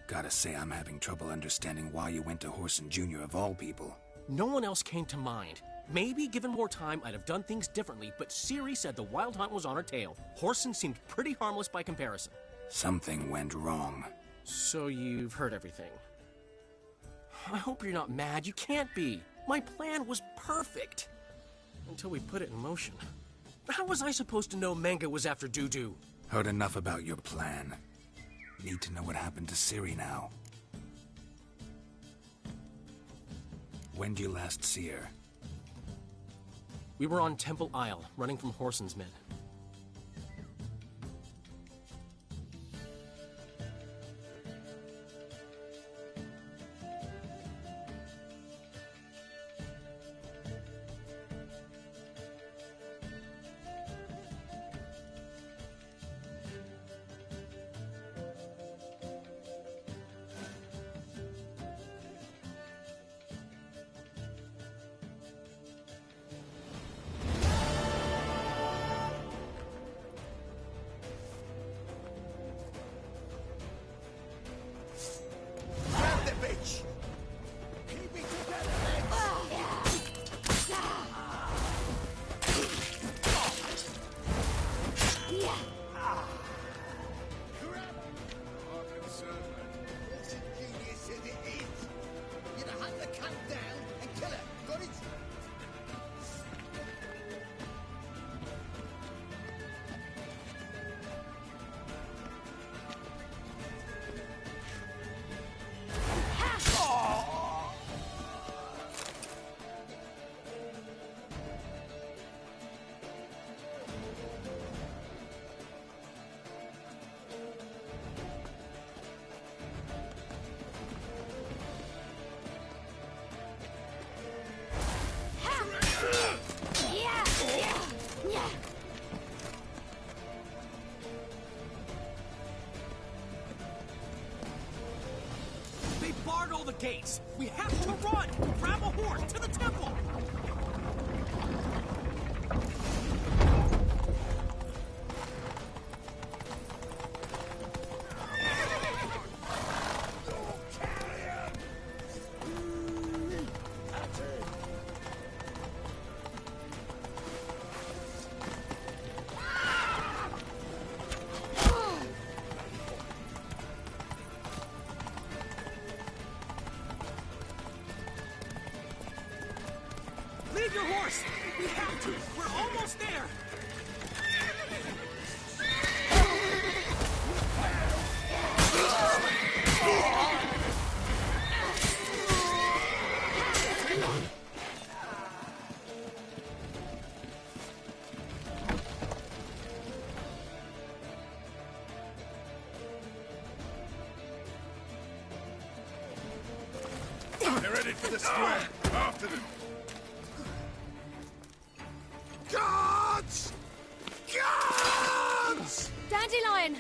C: Gotta say, I'm having trouble understanding why you went to Whoreson Jr. of all people.
F: No one else came to mind. Maybe, given more time, I'd have done things differently, but Ciri said the Wild Hunt was on her tail. Whoreson seemed pretty harmless by comparison.
C: Something went wrong.
F: So you've heard everything. I hope you're not mad. You can't be. My plan was perfect. Until we put it in motion. How was I supposed to know Menge was after Dudu?
C: Heard enough about your plan. Need to know what happened to Ciri now. When did you last see her?
F: We were on Temple Isle, running from Whoreson's men. They barred all the gates. We have to run. Grab a horse to the temple. Leave your horse! We have to! We're almost there!
R: They're headed for the square. After them.
D: Guards! Guards!
N: Dandelion!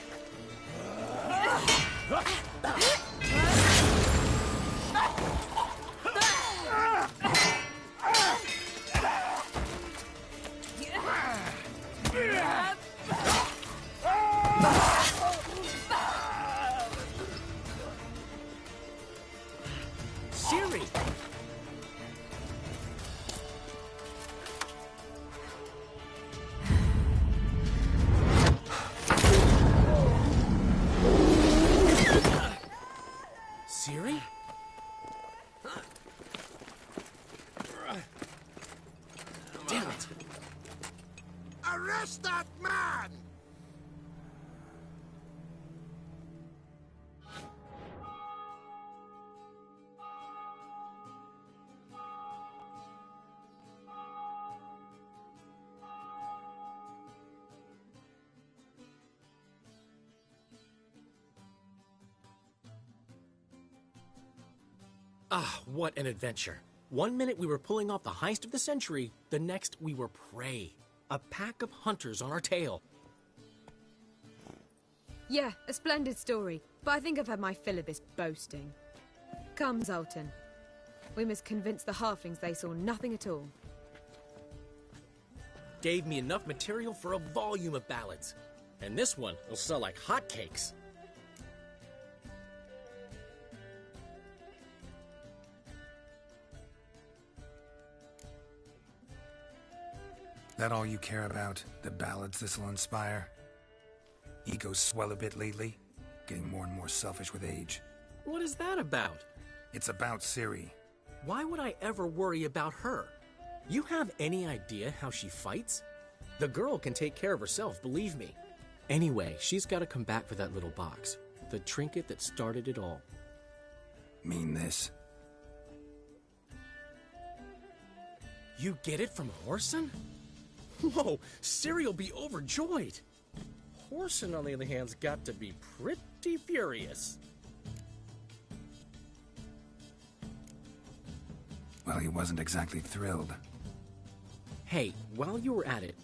F: Ciri! Ciri? Damn it!
D: Arrest that man!
F: Ah, what an adventure. One minute we were pulling off the heist of the century, the next we were prey. A pack of hunters on our tail.
N: Yeah, a splendid story, but I think I've had my fill of this boasting. Come, Zoltan. We must convince the halflings they saw nothing at all.
F: Gave me enough material for a volume of ballads. And this one will sell like hotcakes.
C: That all you care about? The ballads this'll inspire? Egos swell a bit lately, getting more and more selfish with age.
T: What is that about?
C: It's about Ciri.
T: Why would I ever worry about her? You have any idea how she fights? The girl can take care of herself, believe me. Anyway, she's got to come back for that little box. The trinket that started it all.
C: Mean this?
T: You get it from Whoreson? Whoa, Ciri'll be overjoyed. Whoreson, on the other hand, has got to be pretty furious.
C: Well, he wasn't exactly thrilled.
T: Hey, while you were at it,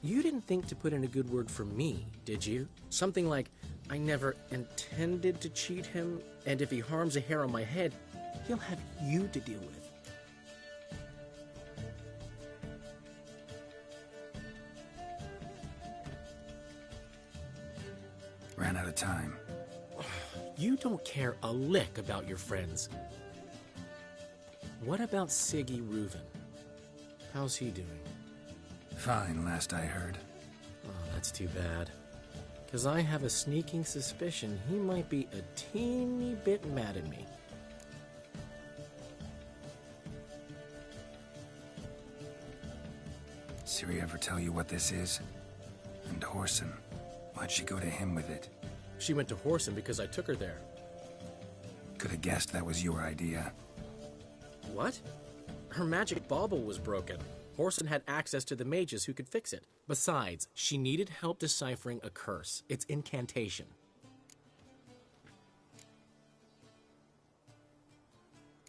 T: you didn't think to put in a good word for me, did you? Something like, I never intended to cheat him, and if he harms a hair on my head, he'll have you to deal with.
C: Ran out of time.
T: You don't care a lick about your friends. What about Siggy Reuven? How's he doing?
C: Fine, last I heard.
T: Oh, that's too bad. Because I have a sneaking suspicion he might be a teeny bit mad at me.
C: Ciri ever tell you what this is? And Whoreson? Why'd she go to him with it?
T: She went to Whoreson because I took her there.
C: Could have guessed that was your idea.
T: What? Her magic bauble was broken. Whoreson had access to the mages who could fix it. Besides, she needed help deciphering a curse. It's incantation.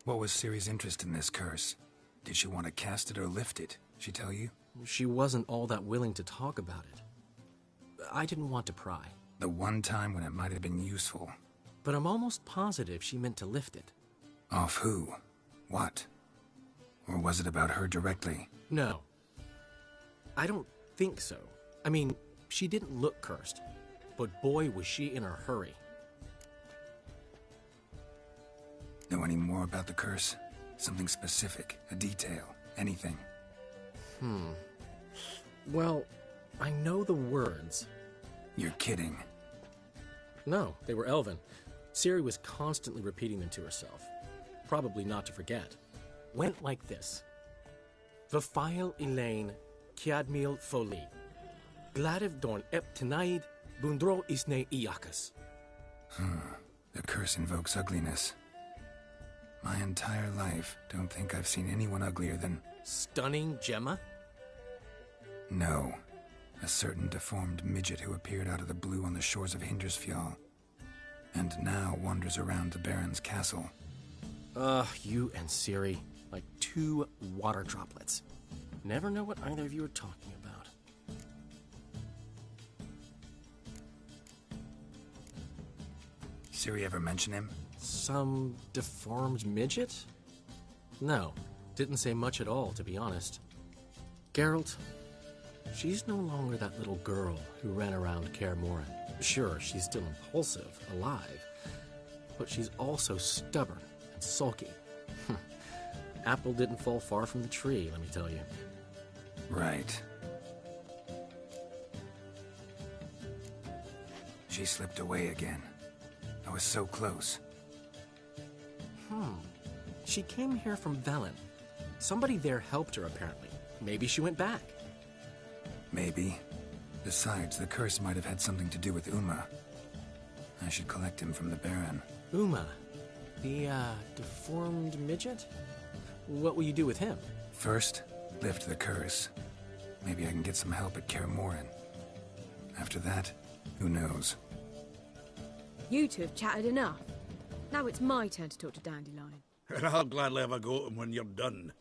C: What was Ciri's interest in this curse? Did she want to cast it or lift it? She tell you?
T: She wasn't all that willing to talk about it. I didn't want to pry.
C: The one time when it might have been useful.
T: But I'm almost positive she meant to lift it.
C: Off who? What? Or was it about her directly?
T: No. I don't think so. I mean, she didn't look cursed. But boy, was she in a hurry.
C: Know any more about the curse? Something specific, a detail, anything?
T: Well, I know the words.
C: You're kidding.
T: No, they were Elven. Ciri was constantly repeating them to herself. Probably not to forget. Went like this. Vafile Elaine, Kiadmil Foli. Gladiv Dorn Ep Tenaid, Bundro Isne Iakas.
C: The curse invokes ugliness. My entire life, don't think I've seen anyone uglier than...
T: Stunning Gemma?
C: No. A certain deformed midget who appeared out of the blue on the shores of Hindersfjall. And now wanders around the Baron's castle.
T: You and Ciri, like two water droplets. Never know what either of you are talking about.
C: Ciri ever mention him?
T: Some deformed midget? No, didn't say much at all, to be honest. Geralt, she's no longer that little girl who ran around Kaer Morhen. Sure, she's still impulsive, alive, but she's also stubborn and sulky. Apple didn't fall far from the tree, let me tell you.
C: Right. She slipped away again. I was so close.
T: She came here from Velen. Somebody there helped her, apparently. Maybe she went back.
C: Maybe. Besides, the curse might have had something to do with Uma. I should collect him from the Baron.
T: Uma? The, deformed midget? What will you do with him?
C: First, lift the curse. Maybe I can get some help at Kaer Morhen. After that, who knows?
N: You two have chatted enough. Now it's my turn to talk to Dandelion.
H: And I'll gladly have a go at him when you're done.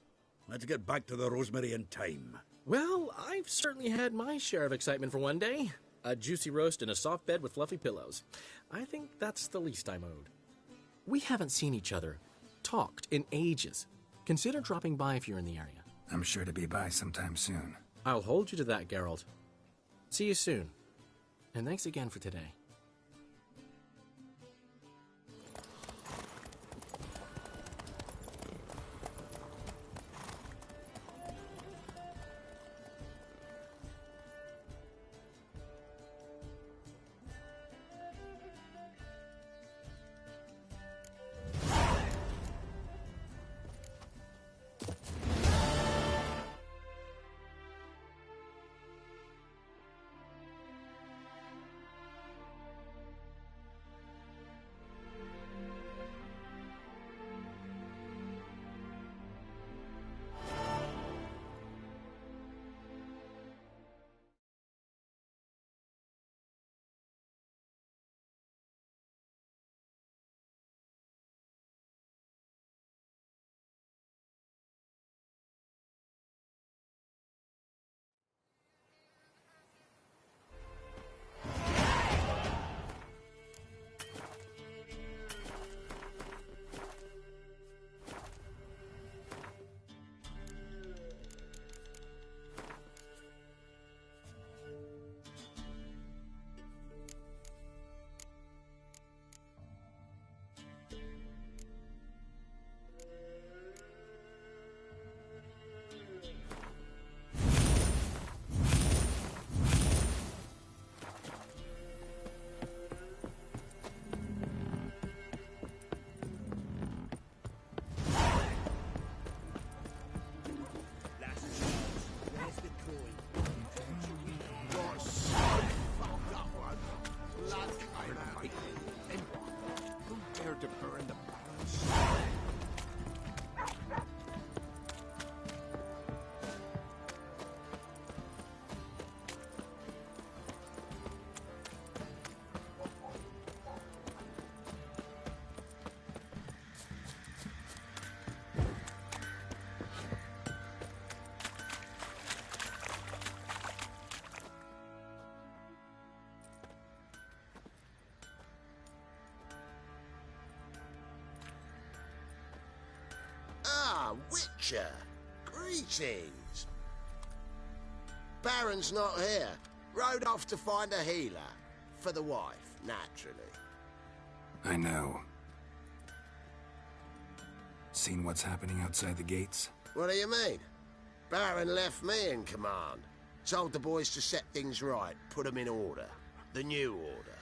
H: Let's get back to the Rosemary in time.
T: Well, I've certainly had my share of excitement for one day. A juicy roast and a soft bed with fluffy pillows. I think that's the least I'm owed. We haven't seen each other, talked in ages. Consider dropping by if you're in the area.
C: I'm sure to be by sometime soon.
T: I'll hold you to that, Geralt. See you soon. And thanks again for today.
U: Witcher! Greetings! Baron's not here. Rode off to find a healer. For the wife, naturally.
C: I know. Seen what's happening outside the gates?
U: What do you mean? Baron left me in command. Told the boys to set things right, put them in order. The new order.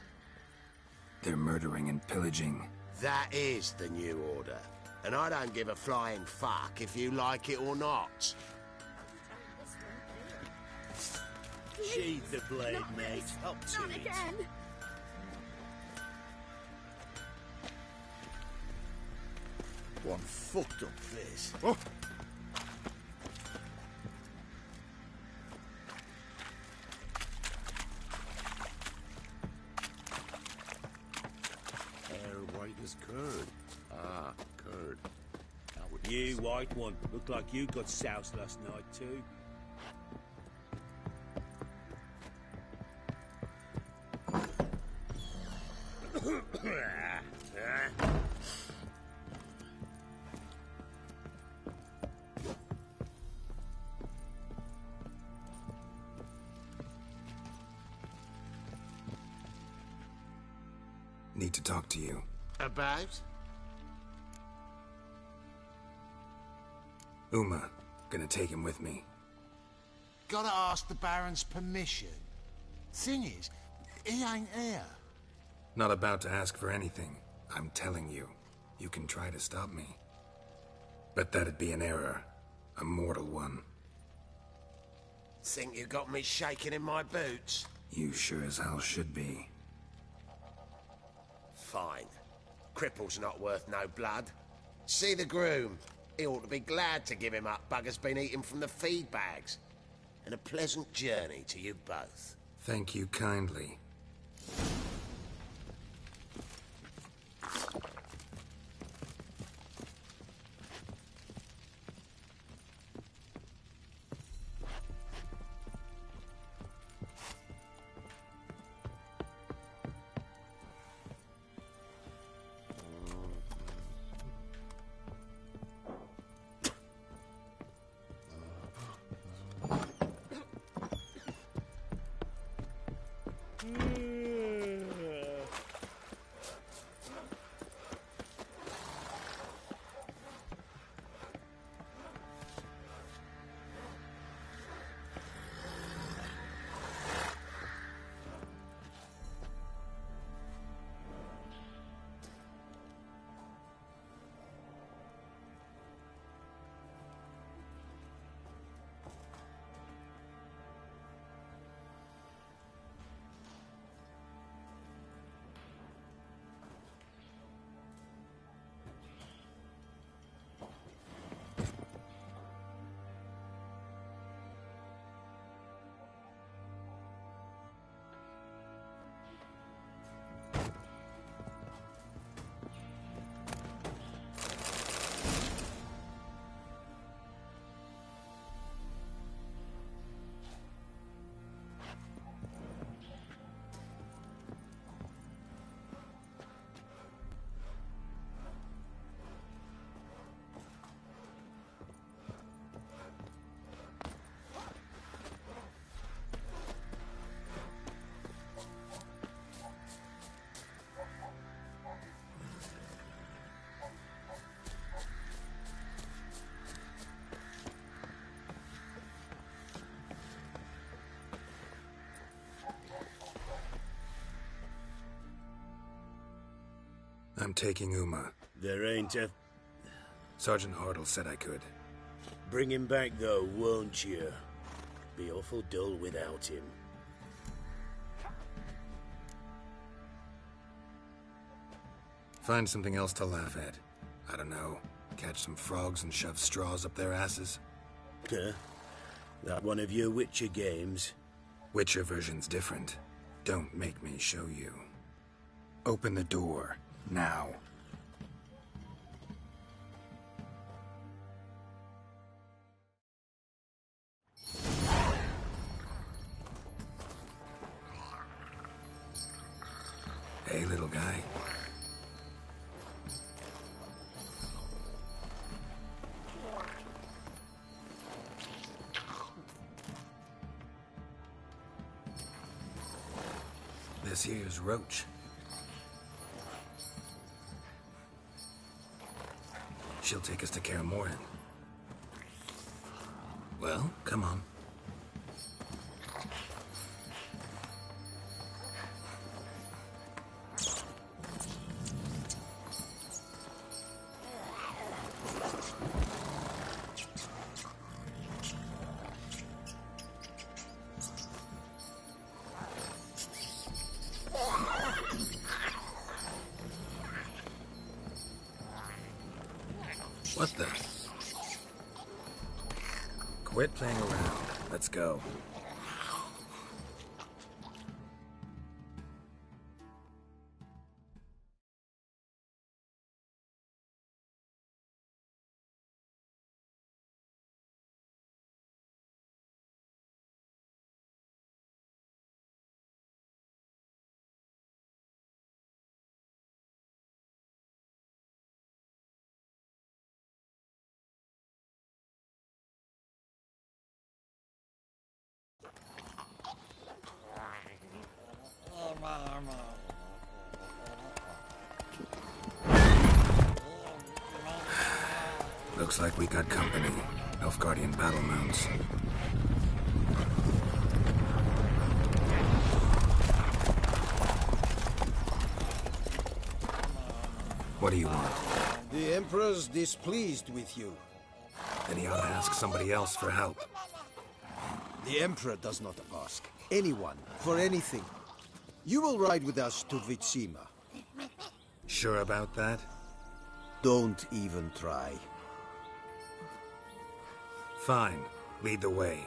C: They're murdering and pillaging.
U: That is the new order. And I don't give a flying fuck if you like it or not.
F: Sheathe the blade, mate. Up to
N: Not
F: it.
N: again!
F: One fucked up place.
R: Oh.
P: Hair white as curd. Ah, curd.
F: You, white one. Looked like you got soused last night, too.
C: Need to talk to you.
U: About?
C: Uma. Gonna take him with me.
D: Gotta ask the Baron's permission. Thing is, he ain't here.
C: Not about to ask for anything. I'm telling you. You can try to stop me. But that'd be an error. A mortal one.
U: Think you got me shaking in my boots?
C: You sure as hell should be.
U: Fine. Cripple's not worth no blood. See the groom. He ought to be glad to give him up. Bugger's been eating from the feed bags. And a pleasant journey to you both.
C: Thank you kindly. I'm taking Uma.
F: There ain't a...
C: Sergeant Hartle said I could.
F: Bring him back, though, won't you? Be awful dull without him.
C: Find something else to laugh at. I don't know. Catch some frogs and shove straws up their asses.
F: Huh? That one of your Witcher games?
C: Witcher version's different. Don't make me show you. Open the door. Now. Hey, little guy. This here's Roach. She'll take us to Kaer Morhen. Well, come on. What the? Quit playing around. Let's go. Looks like we got company. Nilfgaardian battle mounts. What do you want?
M: The Emperor's displeased with you.
C: Then he ought to ask somebody else for help.
M: The Emperor does not ask anyone for anything. You will ride with us to Vitsima.
C: Sure about that?
M: Don't even try.
C: Fine. Lead the way.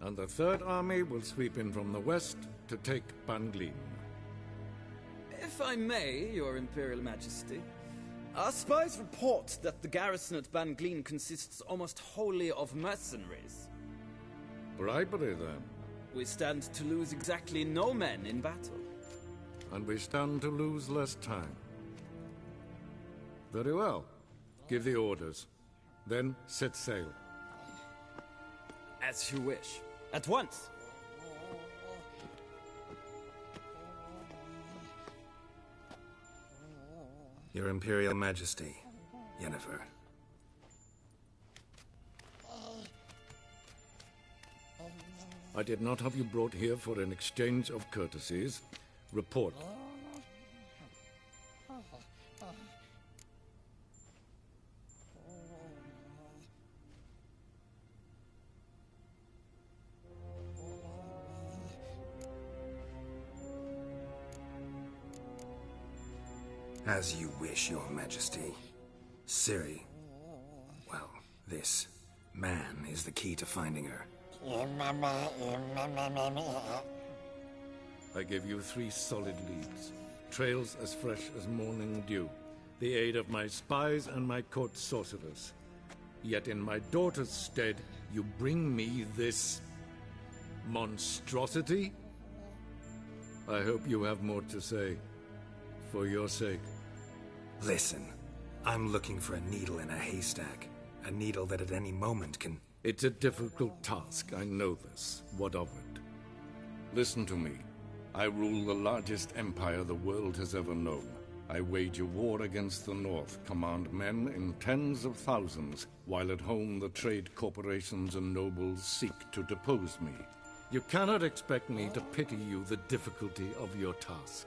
H: And the Third Army will sweep in from the west to take Ban Gleam.
F: If I may, Your Imperial Majesty, our spies report that the garrison at Ban Gleam consists almost wholly of mercenaries.
H: Bribery, then.
F: We stand to lose exactly no men in battle.
H: And we stand to lose less time. Very well. Give the orders. Then set sail.
F: As you wish. At once.
C: Your Imperial Majesty, Yennefer.
H: I did not have you brought here for an exchange of courtesies. Report.
C: As you wish, Your Majesty. Ciri. Well, this man is the key to finding her.
H: I give you 3 solid leads. Trails as fresh as morning dew. The aid of my spies and my court sorcerers. Yet in my daughter's stead, you bring me this monstrosity? I hope you have more to say. For your sake.
C: Listen, I'm looking for a needle in a haystack. A needle that at any moment can...
H: It's a difficult task, I know this. What of it? Listen to me. I rule the largest empire the world has ever known. I wage a war against the North, command men in tens of thousands, while at home the trade corporations and nobles seek to depose me. You cannot expect me to pity you the difficulty of your task.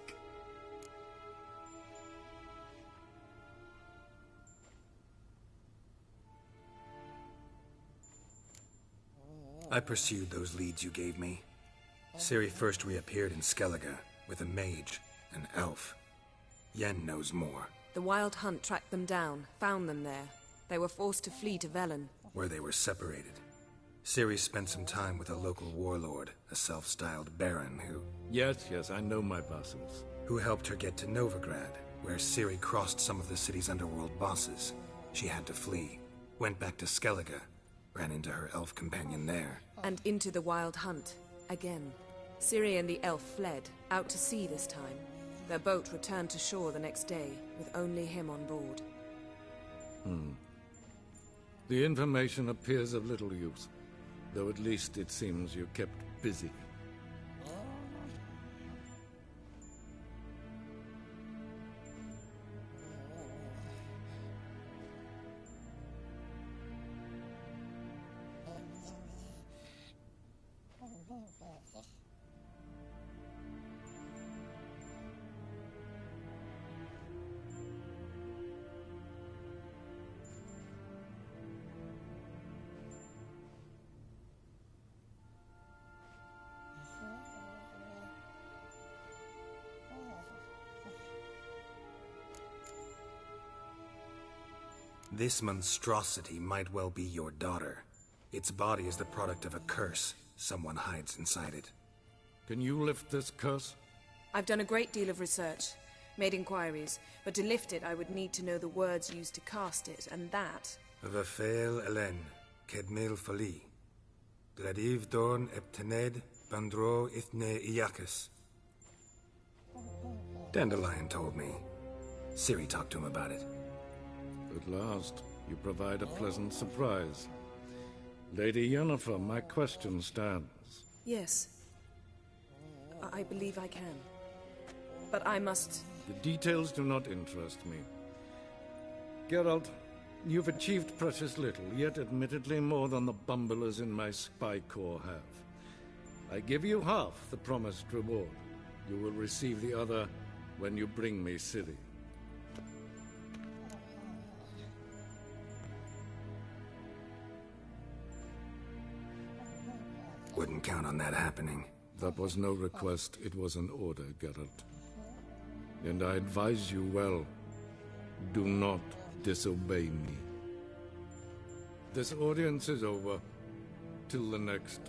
C: I pursued those leads you gave me. Ciri first reappeared in Skellige with a mage, an elf. Yen knows more.
A: The Wild Hunt tracked them down, found them there. They were forced to flee to Velen,
C: where they were separated. Ciri spent some time with a local warlord, a self-styled baron who...
V: Yes, I know my vassals.
C: Who helped her get to Novigrad, where Ciri crossed some of the city's underworld bosses. She had to flee, went back to Skellige, ran into her elf companion there.
A: And into the Wild Hunt, again. Ciri and the elf fled, out to sea this time. Their boat returned to shore the next day, with only him on board.
V: The information appears of little use, though at least it seems you kept busy.
C: This monstrosity might well be your daughter. Its body is the product of a curse. Someone hides inside it.
V: Can you lift this curse?
A: I've done a great deal of research, made inquiries, but to lift it I would need to know the words used to cast it, and that...
C: Vafel Elen, Kedmil Fali. Gladiv Dorn Eptened, Bandro Ithne Iakis. Dandelion told me. Ciri talked to him about it.
V: At last, you provide a pleasant surprise. Lady Yennefer, my question stands.
A: Yes. I believe I can. But I must...
V: The details do not interest me. Geralt, you've achieved precious little, yet admittedly more than the bumblers in my spy corps have. I give you half the promised reward. You will receive the other when you bring me Ciri.
C: Wouldn't count on that happening.
V: That was no request, it was an order, Geralt. And I advise you well, do not disobey me. This audience is over. Till the next.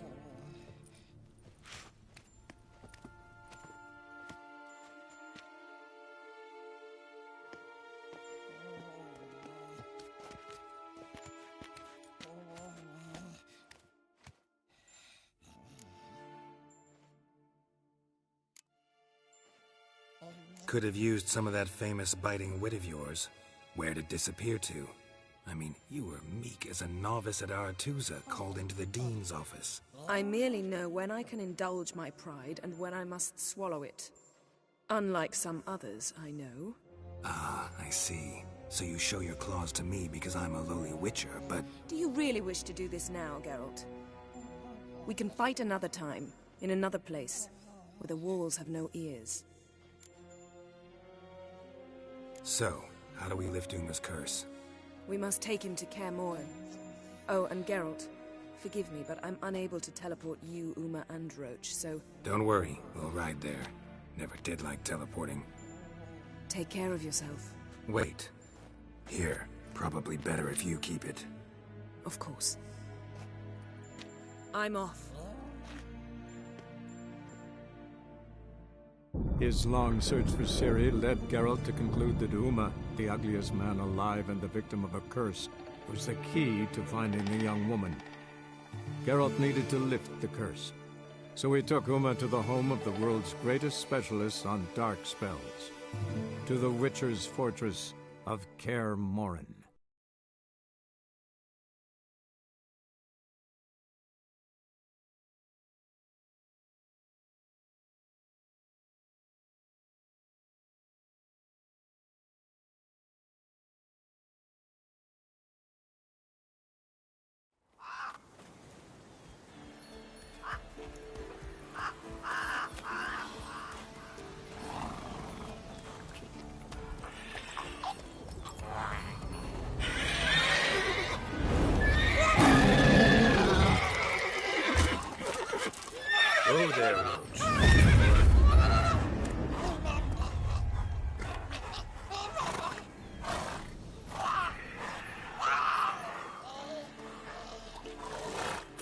C: Could have used some of that famous biting wit of yours. Where'd it disappear to? I mean, you were meek as a novice at Aretuza called into the Dean's office.
A: I merely know when I can indulge my pride and when I must swallow it. Unlike some others, I know.
C: Ah, I see. So you show your claws to me because I'm a lowly witcher, but...
A: Do you really wish to do this now, Geralt? We can fight another time, in another place, where the walls have no ears.
C: So, how do we lift Uma's curse?
A: We must take him to Kaer Morhen. Oh, and Geralt, forgive me, but I'm unable to teleport you, Uma, and Roach, so...
C: Don't worry, we'll ride there. Never did like teleporting.
A: Take care of yourself.
C: Wait. Here, probably better if you keep it.
A: Of course. I'm off.
W: His long search for Ciri led Geralt to conclude that Uma, the ugliest man alive and the victim of a curse, was the key to finding the young woman. Geralt needed to lift the curse, so he took Uma to the home of the world's greatest specialist on dark spells, to the Witcher's fortress of Kaer Morhen.
Q: Oh, there, Roach.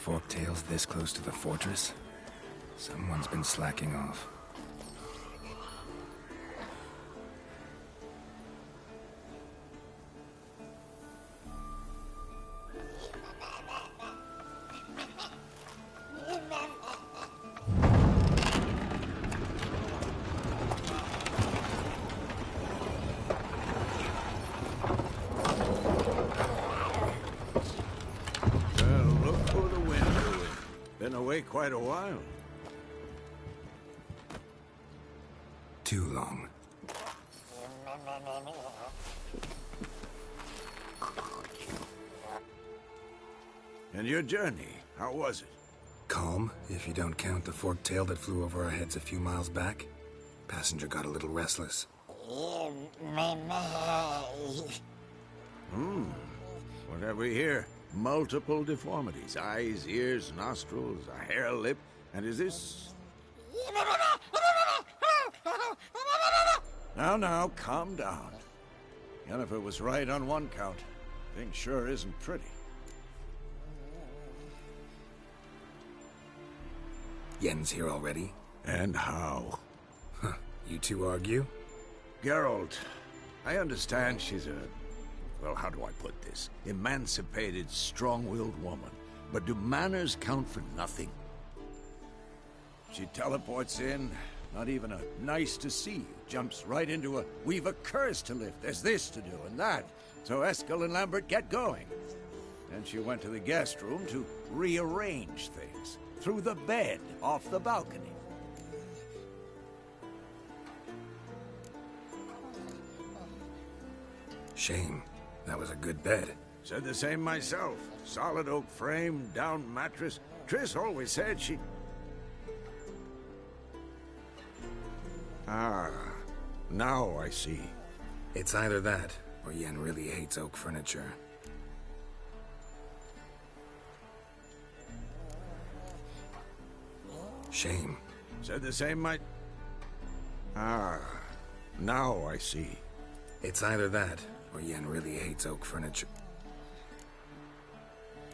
C: Forktails this close to the fortress? Someone's been slacking off.
V: Quite a while.
C: Too long.
V: And your journey, how was it?
C: Calm, if you don't count the forktail that flew over our heads a few miles back. Passenger got a little restless.
V: What have we here? Multiple deformities. Eyes, ears, nostrils, a hair lip. And is this... Now, calm down. Yennefer was right on one count. Thing sure isn't pretty.
C: Yen's here already?
V: And how?
C: Huh. You two argue?
V: Geralt, I understand she's a... Well, how do I put this? Emancipated, strong-willed woman. But do manners count for nothing? She teleports in, not even a nice to see you. Jumps right into a, we've a curse to lift, there's this to do and that. So Eskel and Lambert get going. Then she went to the guest room to rearrange things. Through the bed, off the balcony.
C: Shame. That was a good bed.
V: Said the same myself. Solid oak frame, down mattress. Triss always said she... Ah, now I see.
C: It's either that, or Yen really hates oak furniture. Shame.
V: Said the same Ah, now I see.
C: It's either that, or Yen really hates oak furniture.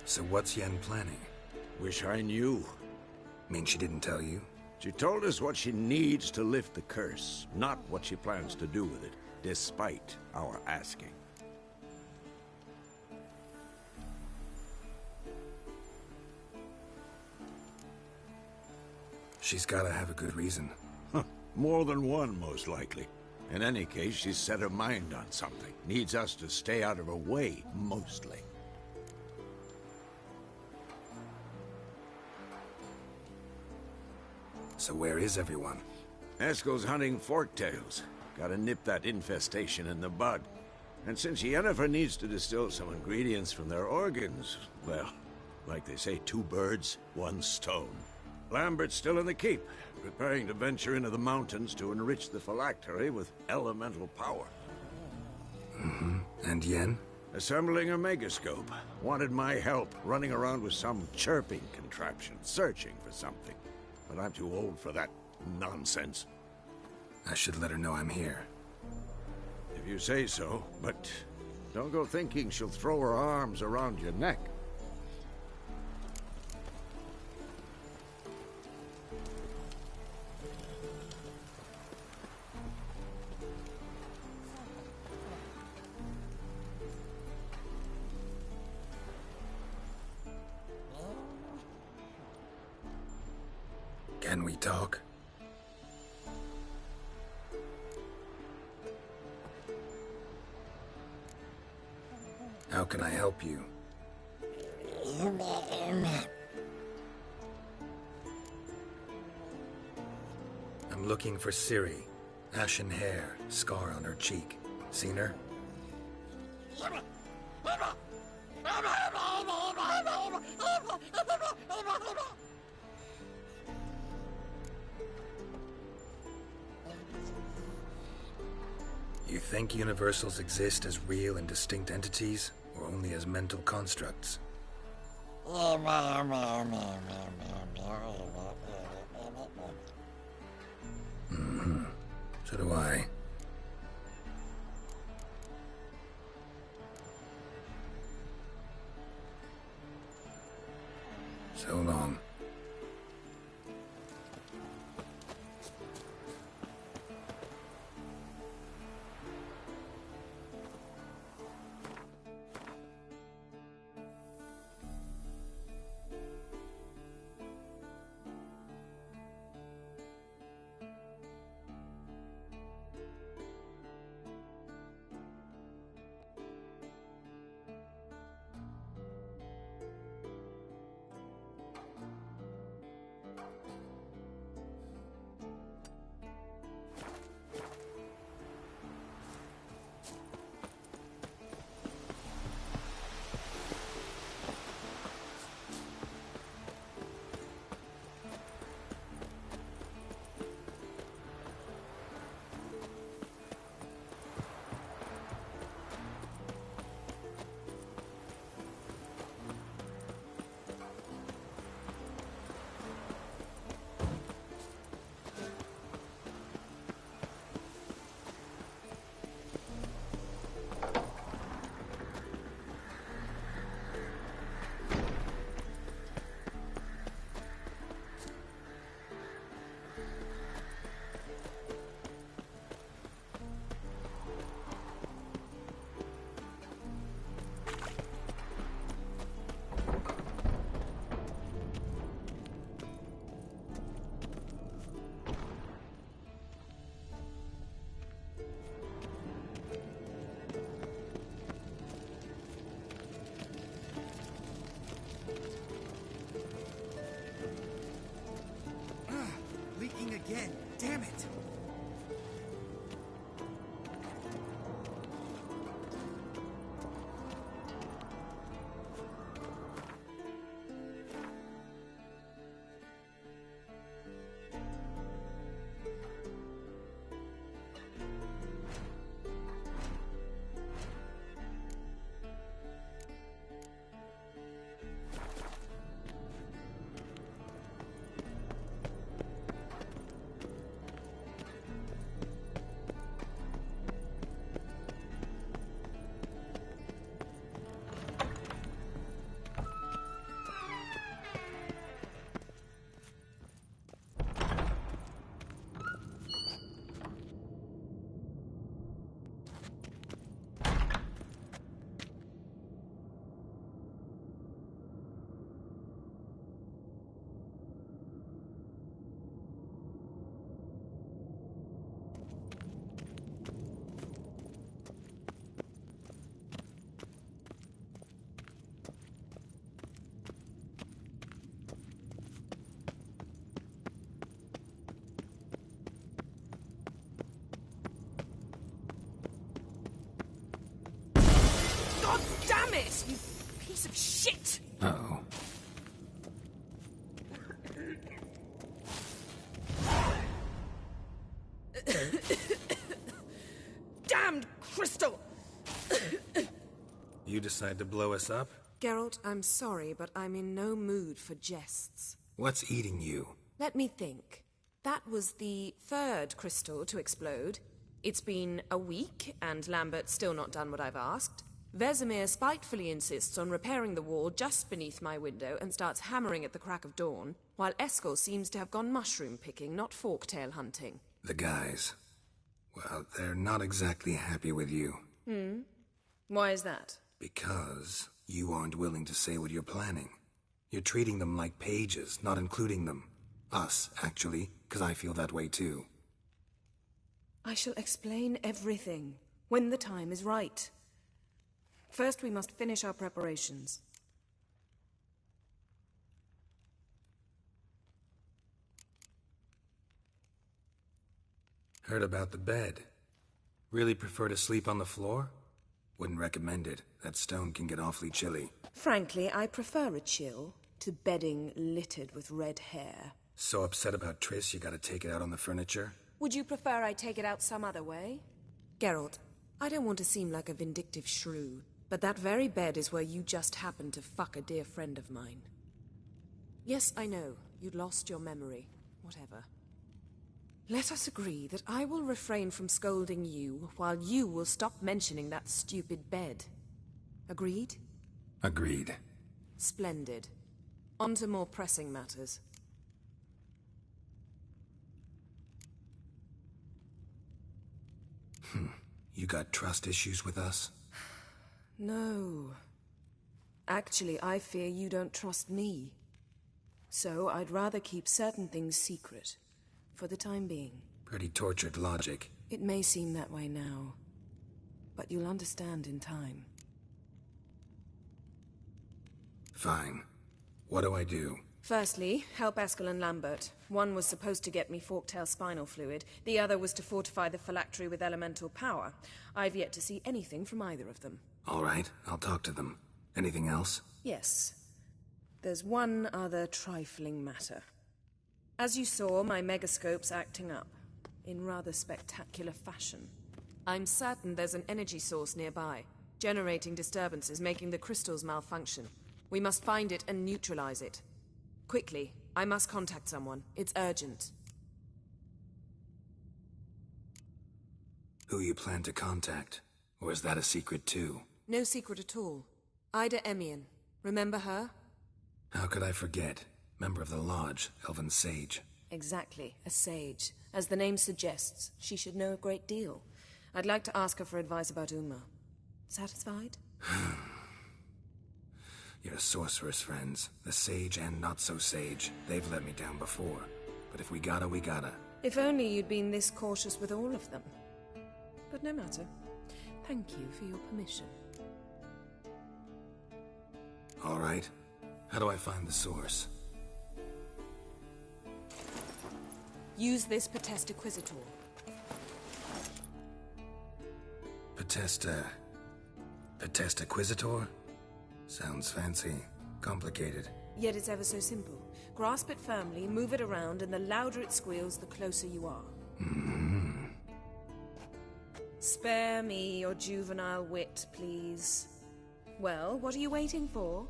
C: So what's Yen planning?
V: Wish I knew.
C: Mean she didn't tell you?
V: She told us what she needs to lift the curse, not what she plans to do with it, despite our asking.
C: She's gotta have a good reason.
V: More than one, most likely. In any case, she's set her mind on something. Needs us to stay out of her way, mostly.
C: So where is everyone?
V: Eskel's hunting forktails. Gotta nip that infestation in the bud. And since Yennefer needs to distill some ingredients from their organs, well, like they say, 2 birds, 1 stone. Lambert's still in the keep, preparing to venture into the mountains to enrich the phylactery with elemental power.
C: Mm-hmm. And Yen?
V: Assembling a megascope. Wanted my help, running around with some chirping contraption, searching for something. But I'm too old for that nonsense.
C: I should let her know I'm here.
V: If you say so, but don't go thinking she'll throw her arms around your neck.
C: Can we talk? How can I help you? I'm looking for Ciri. Ashen hair, scar on her cheek. Seen her? You think universals exist as real and distinct entities, or only as mental constructs?
I: again. Damn it!
A: God damn it, you piece of shit!
C: Uh-oh.
A: Damned crystal!
C: You decide to blow us up?
A: Geralt, I'm sorry, but I'm in no mood for jests.
C: What's eating you?
A: Let me think. That was the third crystal to explode. It's been a week, and Lambert's still not done what I've asked. Vesemir spitefully insists on repairing the wall just beneath my window and starts hammering at the crack of dawn, while Eskel seems to have gone mushroom picking, not forktail hunting.
C: The guys. Well, they're not exactly happy with you.
A: Why is that?
C: Because you aren't willing to say what you're planning. You're treating them like pages, not including them. Us, actually, because I feel that way too.
A: I shall explain everything, when the time is right. First, we must finish our preparations.
C: Heard about the bed. Really prefer to sleep on the floor? Wouldn't recommend it. That stone can get awfully chilly.
A: Frankly, I prefer a chill to bedding littered with red hair.
C: So upset about Triss you gotta take it out on the furniture?
A: Would you prefer I take it out some other way? Geralt, I don't want to seem like a vindictive shrew, but that very bed is where you just happened to fuck a dear friend of mine. Yes, I know, you'd lost your memory. Whatever. Let us agree that I will refrain from scolding you, while you will stop mentioning that stupid bed. Agreed?
C: Agreed.
A: Splendid. On to more pressing matters.
C: You got trust issues with us?
A: No. Actually, I fear you don't trust me. So I'd rather keep certain things secret, for the time being.
C: Pretty tortured logic.
A: It may seem that way now, but you'll understand in time.
C: Fine. What do I do?
A: Firstly, help Eskel and Lambert. One was supposed to get me forktail spinal fluid, the other was to fortify the phylactery with elemental power. I've yet to see anything from either of them.
C: All right, I'll talk to them. Anything else?
A: Yes. There's one other trifling matter. As you saw, my megascope's acting up, in rather spectacular fashion. I'm certain there's an energy source nearby, generating disturbances, making the crystals malfunction. We must find it and neutralize it. Quickly, I must contact someone. It's urgent.
C: Who you plan to contact? Or is that a secret too?
A: No secret at all. Ida Emian. Remember her?
C: How could I forget? Member of the Lodge, Elven Sage.
A: Exactly, a sage. As the name suggests, she should know a great deal. I'd like to ask her for advice about Uma. Satisfied?
C: Your sorceress friends, the sage and not-so-sage, they've let me down before. But if we gotta, we gotta.
A: If only you'd been this cautious with all of them. But no matter. Thank you for your permission.
C: All right. How do I find the source?
A: Use this Potesta Quisitor.
C: Potesta Quisitor? Sounds fancy. Complicated.
A: Yet it's ever so simple. Grasp it firmly, move it around, and the louder it squeals, the closer you are.
C: Mm-hmm.
A: Spare me your juvenile wit, please. Well, what are you waiting for?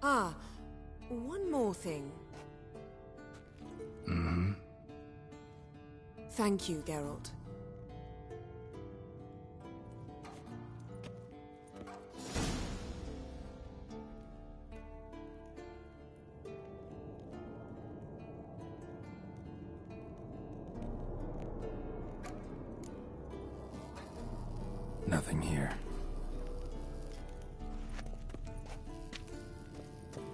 A: Ah, one more thing.
C: Mm-hmm.
A: Thank you, Geralt.
C: Nothing here.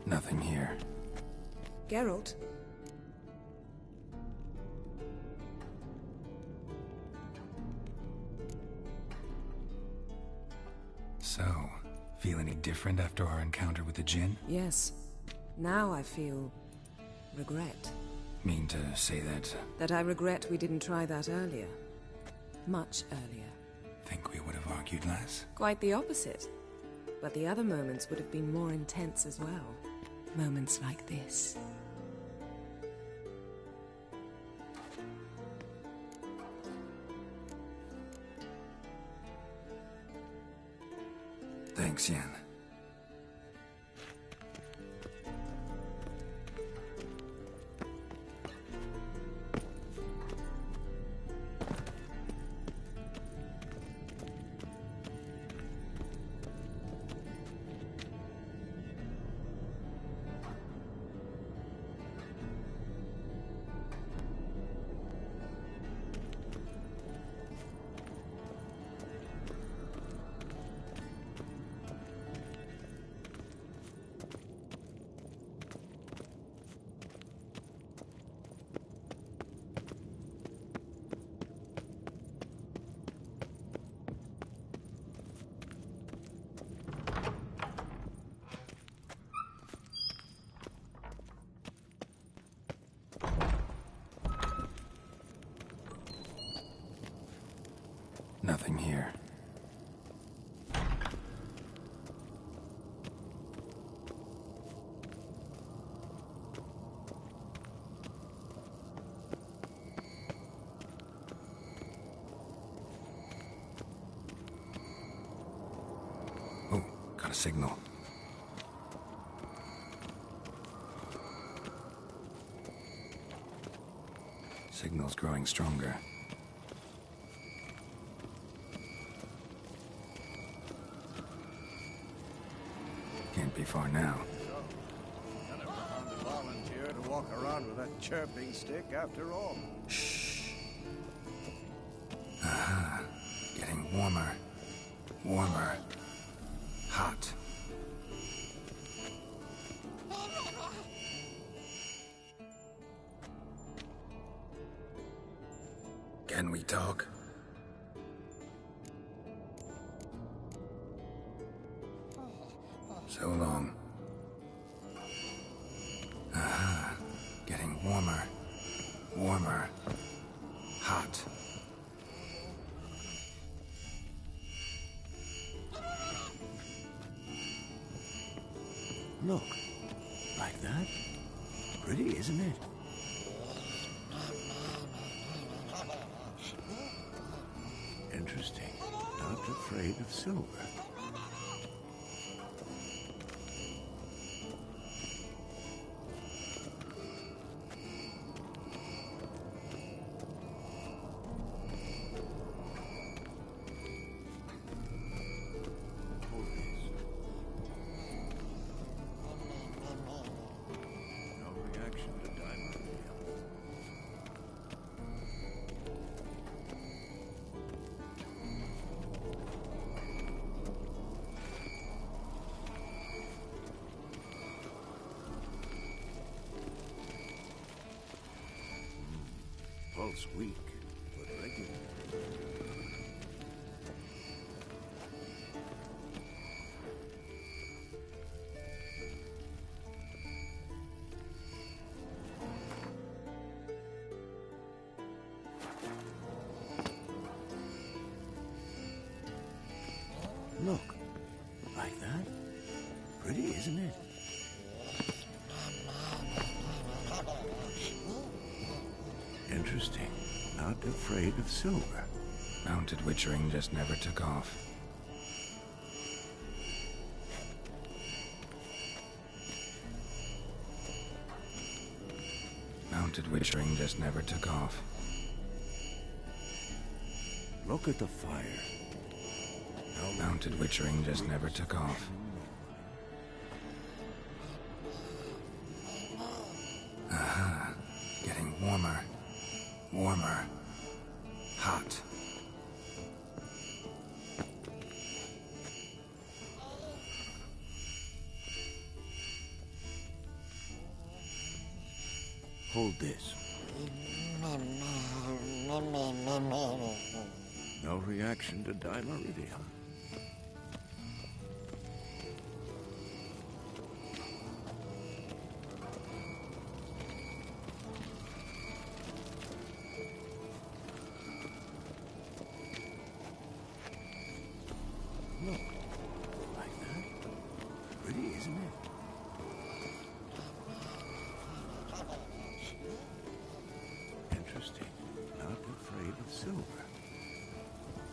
C: Nothing here.
A: Geralt?
C: So, feel any different after our encounter with the Djinn?
A: Yes. Now I feel... regret.
C: Mean to say that...
A: That I regret we didn't try that earlier. Much earlier.
C: Think we would have argued less?
A: Quite the opposite. But the other moments would have been more intense as well. Moments like this.
C: Thanks, Yen. Nothing here. Oh, got a signal. Signal's growing stronger. Can't be far now.
M: Kind of found a volunteer to walk around with that chirping stick after all.
C: Shh. Aha. Getting warmer. Warmer. Hot. Can we talk? So long. Aha. Getting warmer. Warmer. Hot.
E: Look. Like that? Pretty, isn't it? Interesting. Not afraid of silver. Pulse weak, but regular.
H: Pretty, isn't it? Interesting. Not afraid of silver.
C: Mounted witchering just never took off. Mounted witchering just never took off.
H: Look at the fire.
C: Mounted witchering just never took off. Aha. Getting warmer. Warmer. Hot.
H: Hold this. No reaction to dimeridium. Look. Like that. Pretty, isn't it? Interesting. Not afraid of silver.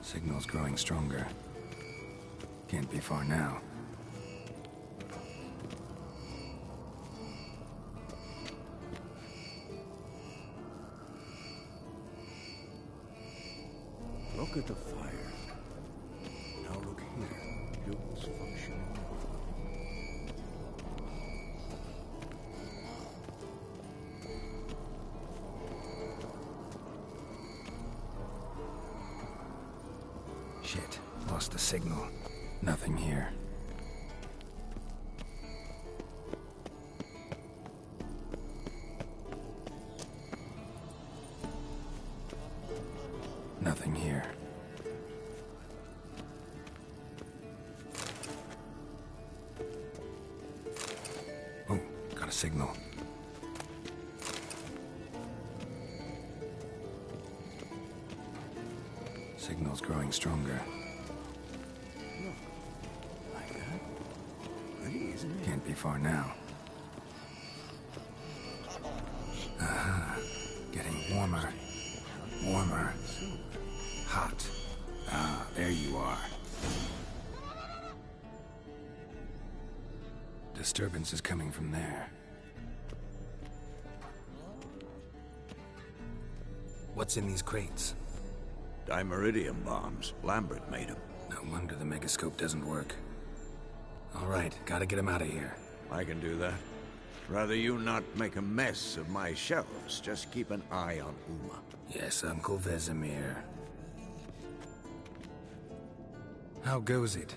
C: Signal's growing stronger. Can't be far now.
H: Look at the fire. Now look here. Pupils functioning.
C: Shit. Lost the signal. Nothing here. Nothing here. Oh, got a signal. Signal's growing stronger.
H: Look. Like that. Pretty, isn't it?
C: Can't be far now. Aha. Getting warmer. Warmer. Hot. Ah, there you are. Disturbance is coming from there. What's in these crates?
H: Dimeridium bombs. Lambert made them.
C: No wonder the megascope doesn't work. All right, gotta get him out of here.
H: I can do that. Rather you not make a mess of my shelves. Just keep an eye on Uma.
C: Yes, Uncle Vesemir. How goes it?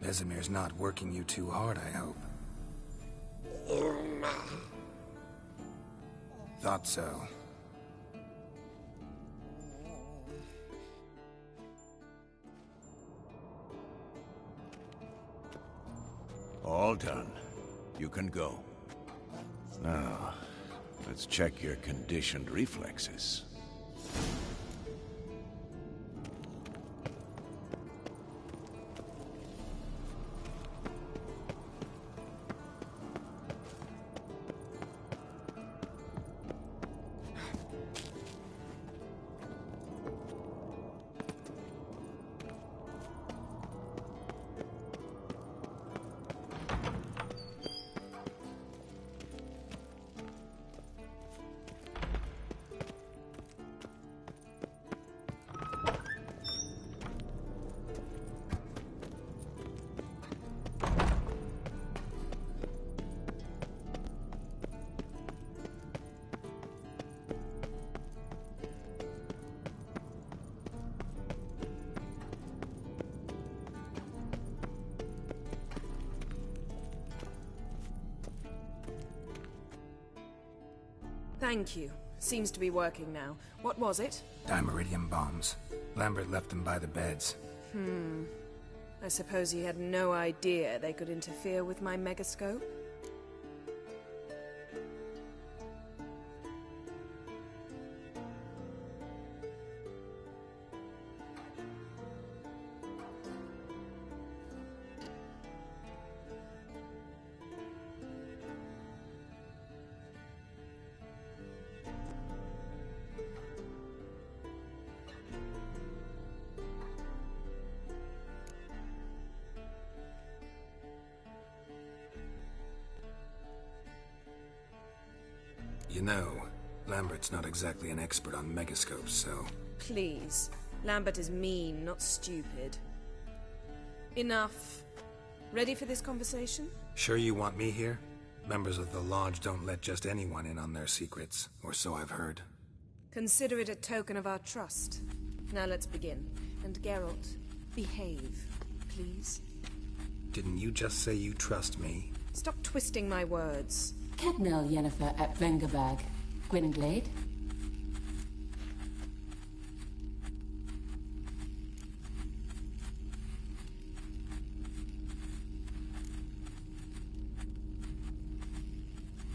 C: Vesemir's not working you too hard, I hope. Thought so.
H: All done. You can go. Now, let's check your conditioned reflexes.
A: Thank you. Seems to be working now. What was it?
C: Dimeridium bombs. Lambert left them by the beds.
A: I suppose he had no idea they could interfere with my megascope?
C: You know, Lambert's not exactly an expert on megascopes, so...
A: Please. Lambert is mean, not stupid. Enough. Ready for this conversation?
C: Sure you want me here? Members of the Lodge don't let just anyone in on their secrets, or so I've heard.
A: Consider it a token of our trust. Now let's begin. And Geralt, behave, please.
C: Didn't you just say you trust me?
A: Stop twisting my words.
I: Kedmil Yennefer at Vengerberg. Gwynblade.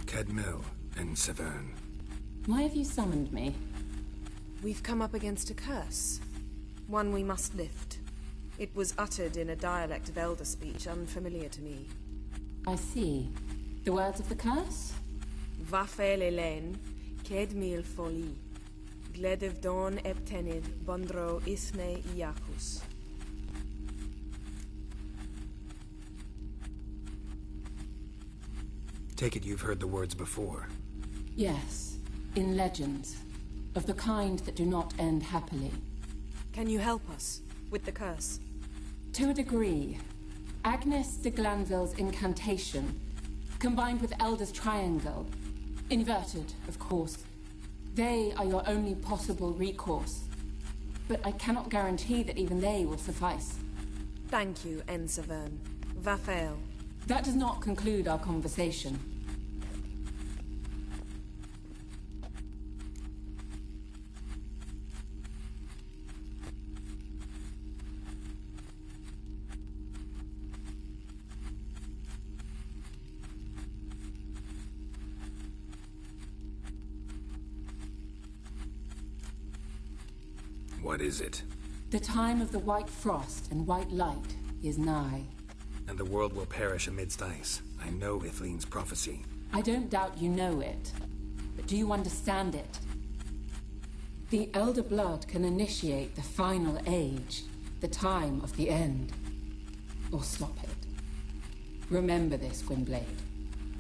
C: Kedmil and Severn.
I: Why have you summoned me?
A: We've come up against a curse. One we must lift. It was uttered in a dialect of Elder speech unfamiliar to me.
I: I see. The words of the curse?
A: Vafel Elen, Kedmil Foli, Gledev Don Eptenid, Bondro Isne Iakus.
C: Take it you've heard the words before.
I: Yes, in legends. Of the kind that do not end happily.
A: Can you help us with the curse?
I: To a degree. Agnes de Glanville's incantation, combined with Elder's triangle, inverted, of course. They are your only possible recourse. But I cannot guarantee that even they will suffice.
A: Thank you, En Severn. Vafel.
I: That does not conclude our conversation.
C: What is it?
I: The time of the white frost and white light is nigh.
C: And the world will perish amidst ice. I know Ithleen's prophecy.
I: I don't doubt you know it. But do you understand it? The Elder Blood can initiate the final age, the time of the end. Or stop it. Remember this, Gwynblade.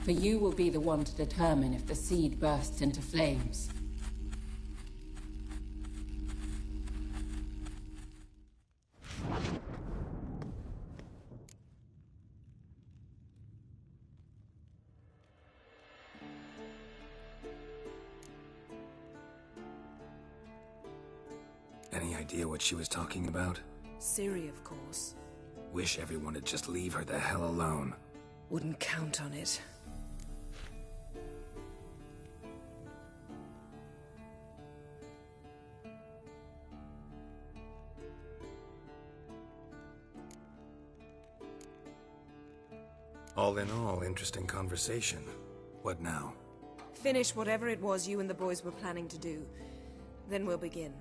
I: For you will be the one to determine if the seed bursts into flames.
C: Any idea what she was talking about?
A: Ciri, of course.
C: Wish everyone would just leave her the hell alone.
A: Wouldn't count on it.
C: All in all, interesting conversation. What now?
A: Finish whatever it was you and the boys were planning to do. Then we'll begin.